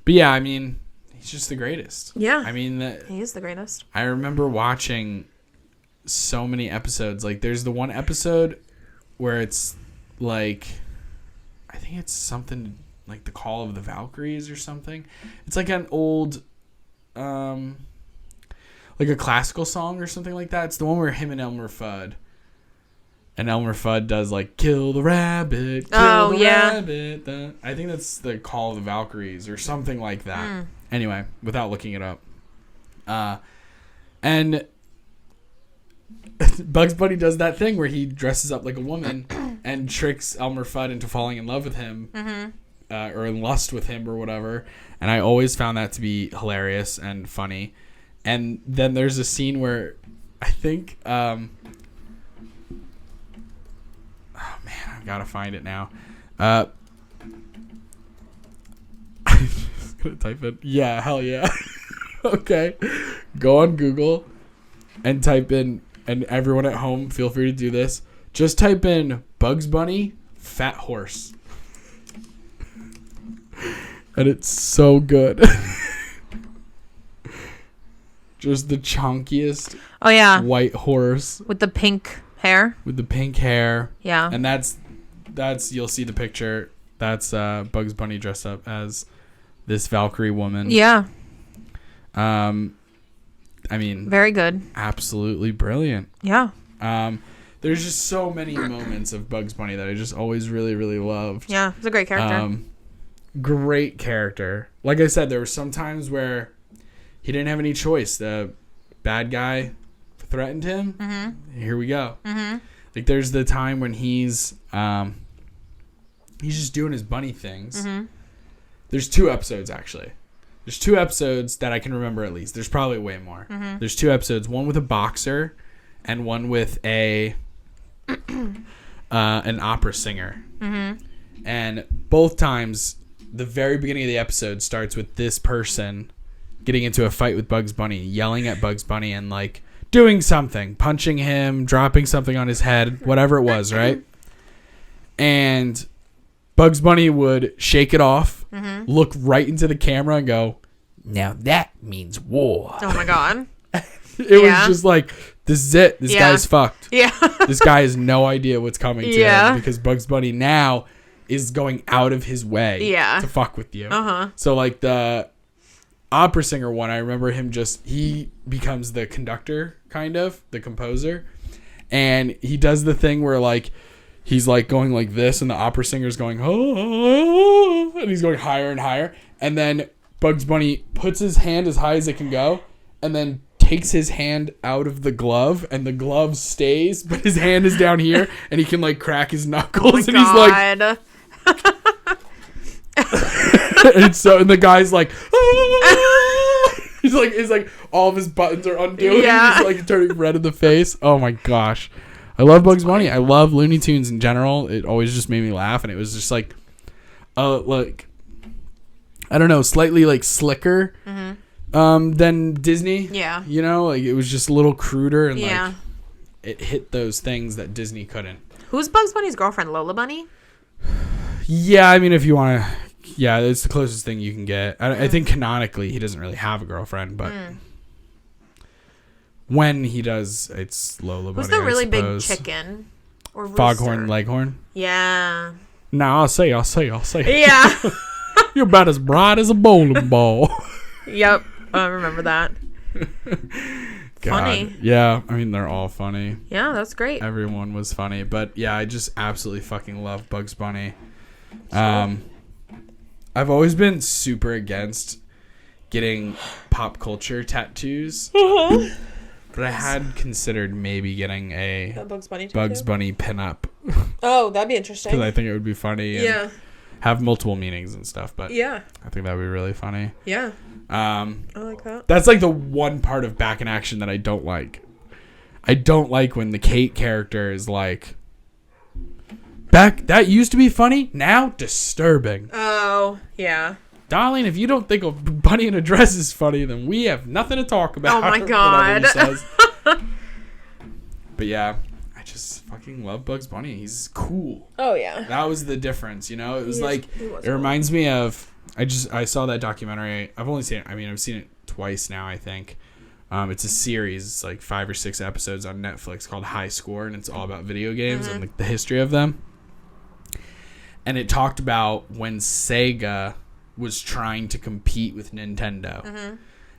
A: yeah, I mean, he's just the greatest.
B: Yeah.
A: I mean,
B: he is the greatest.
A: I remember watching so many episodes. Like, there's the one episode where it's like, I think it's something like the Call of the Valkyries or something. It's like an old, like a classical song or something like that. It's the one where him and Elmer Fudd. And Elmer Fudd does like, kill the rabbit, kill the rabbit. I think that's the Call of the Valkyries or something like that. Anyway, without looking it up. And Bugs Bunny does that thing where he dresses up like a woman and tricks Elmer Fudd into falling in love with him. Or in lust with him or whatever. And I always found that to be hilarious and funny. And then there's a scene where I think... oh, man, I've got to find it now. I'm just going to type in... Yeah, hell yeah. Okay. Go on Google and type in... And everyone at home, feel free to do this. Just type in Bugs Bunny fat horse. And it's so good. Just the chunkiest white horse.
B: With the pink hair.
A: With the pink hair.
B: Yeah.
A: And that's you'll see the picture. That's Bugs Bunny dressed up as this Valkyrie woman.
B: Yeah.
A: I mean,
B: very good.
A: Absolutely brilliant.
B: Yeah.
A: There's just so many moments of Bugs Bunny that I just always really, really loved.
B: Yeah, he's a great character.
A: Great character. Like I said, there were some times where he didn't have any choice. The bad guy threatened him. Here we go. Like, there's the time when he's just doing his bunny things. There's 2 episodes, actually. There's 2 episodes that I can remember at least. There's probably way more. There's 2 episodes. One with a boxer and one with an opera singer. And both times, the very beginning of the episode starts with this person getting into a fight with Bugs Bunny, yelling at Bugs Bunny and, like, doing something, punching him, dropping something on his head, whatever it was, right? And Bugs Bunny would shake it off, look right into the camera and go, now that means war.
B: Oh, my God.
A: It was just like, this is it. This guy's fucked.
B: Yeah.
A: This guy has no idea what's coming to
B: Yeah.
A: him because Bugs Bunny now is going out of his way to fuck with you. So like the opera singer one, I remember him he becomes the conductor, kind of, the composer. And he does the thing where like, he's like going like this and the opera singer's going, oh, and he's going higher and higher. And then Bugs Bunny puts his hand as high as it can go and then takes his hand out of the glove and the glove stays, but his hand is down here and he can like crack his knuckles and he's like, and the guy's like, ah! He's like all of his buttons are undoing.
B: Yeah.
A: He's like turning red in the face. Oh my gosh. I love Bugs Bunny. I love Looney Tunes in general. It always just made me laugh, and it was just like I don't know, slightly like slicker than Disney.
B: Yeah.
A: You know, like it was just a little cruder and
B: Yeah.
A: like it hit those things that Disney couldn't.
B: Who's Bugs Bunny's girlfriend? Lola Bunny?
A: Yeah, I mean, if you want to, yeah, it's the closest thing you can get. I think canonically he doesn't really have a girlfriend, but when he does, it's Lola Bunny.
B: Who's the really big
A: suppose.
B: chicken? Or
A: Foghorn
B: rooster?
A: Leghorn?
B: Yeah.
A: No, I'll say.
B: Yeah.
A: You're about as bright as a bowling ball.
B: Yep. I remember that. Funny.
A: Yeah, I mean, they're all funny.
B: Yeah, that's great.
A: Everyone was funny. But yeah, I just absolutely fucking love Bugs Bunny. I've always been super against getting pop culture tattoos. But I had considered maybe getting a
B: Bugs Bunny
A: pinup.
B: Oh, that'd be interesting.
A: Because I think it would be funny and have multiple meanings and stuff. But I think that would be really funny.
B: Yeah. I like that.
A: That's like the one part of Back in Action that I don't like. I don't like when the Kate character is like, that used to be funny, now disturbing.
B: Oh, yeah.
A: Darling, if you don't think a bunny in a dress is funny, then we have nothing to talk about.
B: Oh my God.
A: But yeah, I just fucking love Bugs Bunny. He's cool.
B: Oh, yeah.
A: That was the difference, you know? It was it
B: cool.
A: reminds me of, I saw that documentary. I've only seen it, I've seen it twice now, I think. It's a series, it's like 5 or 6 episodes on Netflix called High Score, and it's all about video games and like the history of them. And it talked about when Sega was trying to compete with Nintendo.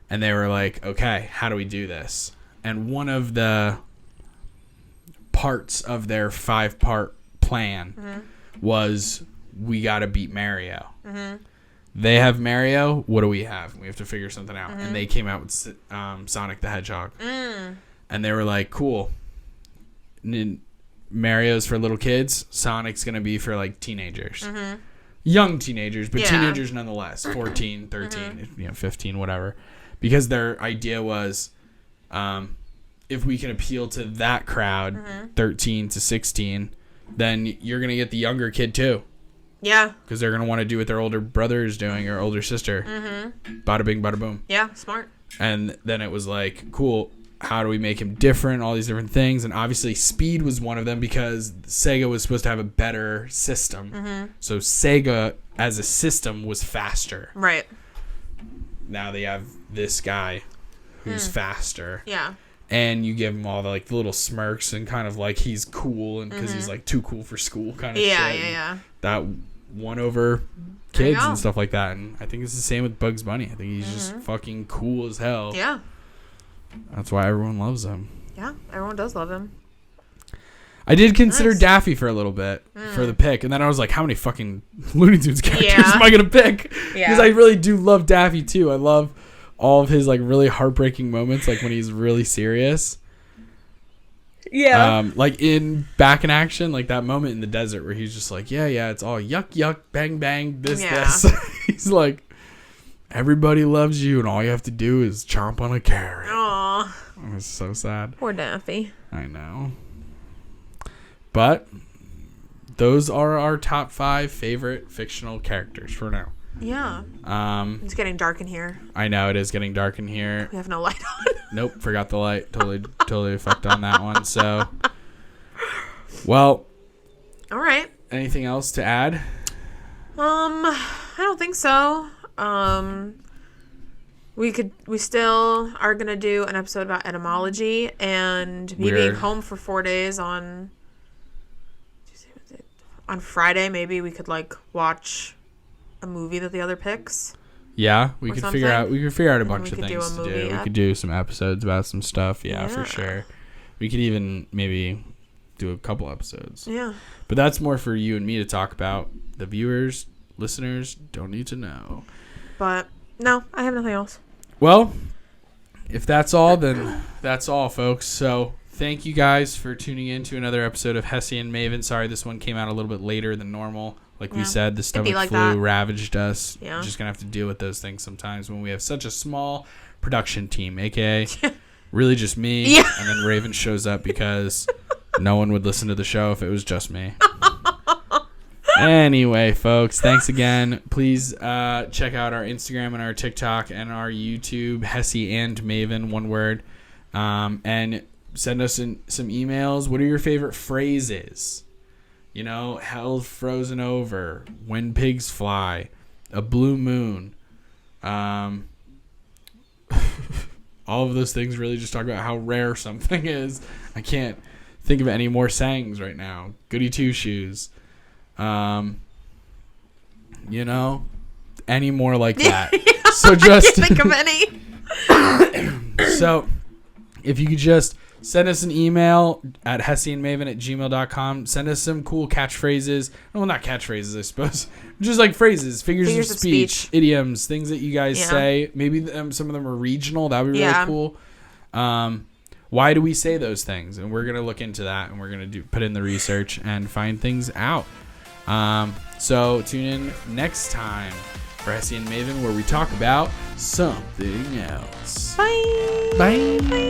A: And they were like, okay, how do we do this? And one of the parts of their 5-part plan was, we got to beat Mario. They have Mario. What do we have? We have to figure something out. And they came out with Sonic the Hedgehog. And they were like, cool. Mario's for little kids. Sonic's going to be for like teenagers. Young teenagers, but teenagers nonetheless. 14, 13, 15, whatever. Because their idea was, if we can appeal to that crowd, 13 to 16, then you're going to get the younger kid too.
B: Yeah.
A: Because they're going to want to do what their older brother is doing or older sister. Bada bing, bada boom.
B: Yeah, smart.
A: And then it was like, cool, how do we make him different? All these different things. And obviously speed was one of them because Sega was supposed to have a better system. So Sega as a system was faster.
B: Right.
A: Now they have this guy who's faster.
B: Yeah.
A: And you give him all the like the little smirks and kind of like he's cool and because he's like too cool for school kind of shit.
B: Yeah.
A: That won over kids and stuff like that. And I think it's the same with Bugs Bunny. I think he's just fucking cool as hell.
B: Yeah.
A: That's why everyone loves him.
B: Yeah, everyone does love him.
A: I did consider Daffy for a little bit for the pick. And then I was like, how many fucking Looney Tunes characters am I going to pick? Because I really do love Daffy too. I love all of his like really heartbreaking moments, like when he's really serious.
B: Yeah.
A: Like in Back in Action, like that moment in the desert where he's just like, yeah, it's all yuck, yuck, bang, bang, this. He's like, everybody loves you and all you have to do is chomp on a carrot.
B: Aw.
A: It was so sad.
B: Poor Daffy.
A: I know. But those are our top 5 favorite fictional characters for now.
B: Yeah. It's getting dark in here.
A: I know it is getting dark in here.
B: We have no light on.
A: Nope, forgot the light. Totally fucked on that one. So, well.
B: All right.
A: Anything else to add?
B: I don't think so. We still are gonna do an episode about etymology and me being home for 4 days on Friday. Maybe we could like watch a movie that the other picks.
A: Yeah, we could figure out a bunch of things to do. We could do some episodes about some stuff. Yeah, for sure. We could even maybe do a couple episodes.
B: Yeah.
A: But that's more for you and me to talk about. The viewers, listeners don't need to know.
B: But no, I have nothing else.
A: Well, if that's all, then that's all, folks. So thank you guys for tuning in to another episode of Hessy and Maven. Sorry, this one came out a little bit later than normal. Like we said, the stomach flu ravaged us. Yeah. Just going to have to deal with those things sometimes when we have such a small production team, a.k.a. really just me. Yeah. And then Raven shows up because no one would listen to the show if it was just me. Anyway, folks, thanks again. Please check out our Instagram and our TikTok and our YouTube, Hessy and Maven, one word. And send us some emails. What are your favorite phrases? You know, hell frozen over, when pigs fly, a blue moon. All of those things really just talk about how rare something is. I can't think of any more sayings right now. Goody two shoes. You know, any more like that. So just
B: I can't think of any.
A: So if you could just send us an email at hessyandmaven@gmail.com. Send us some cool catchphrases. Well, not catchphrases, I suppose. Just like phrases, figures of speech, idioms, things that you guys say. Maybe some of them are regional. That would be really cool. Why do we say those things? And we're going to look into that, and we're going to put in the research and find things out. So tune in next time for Hessy and Maven, where we talk about something else.
B: Bye.
A: Bye.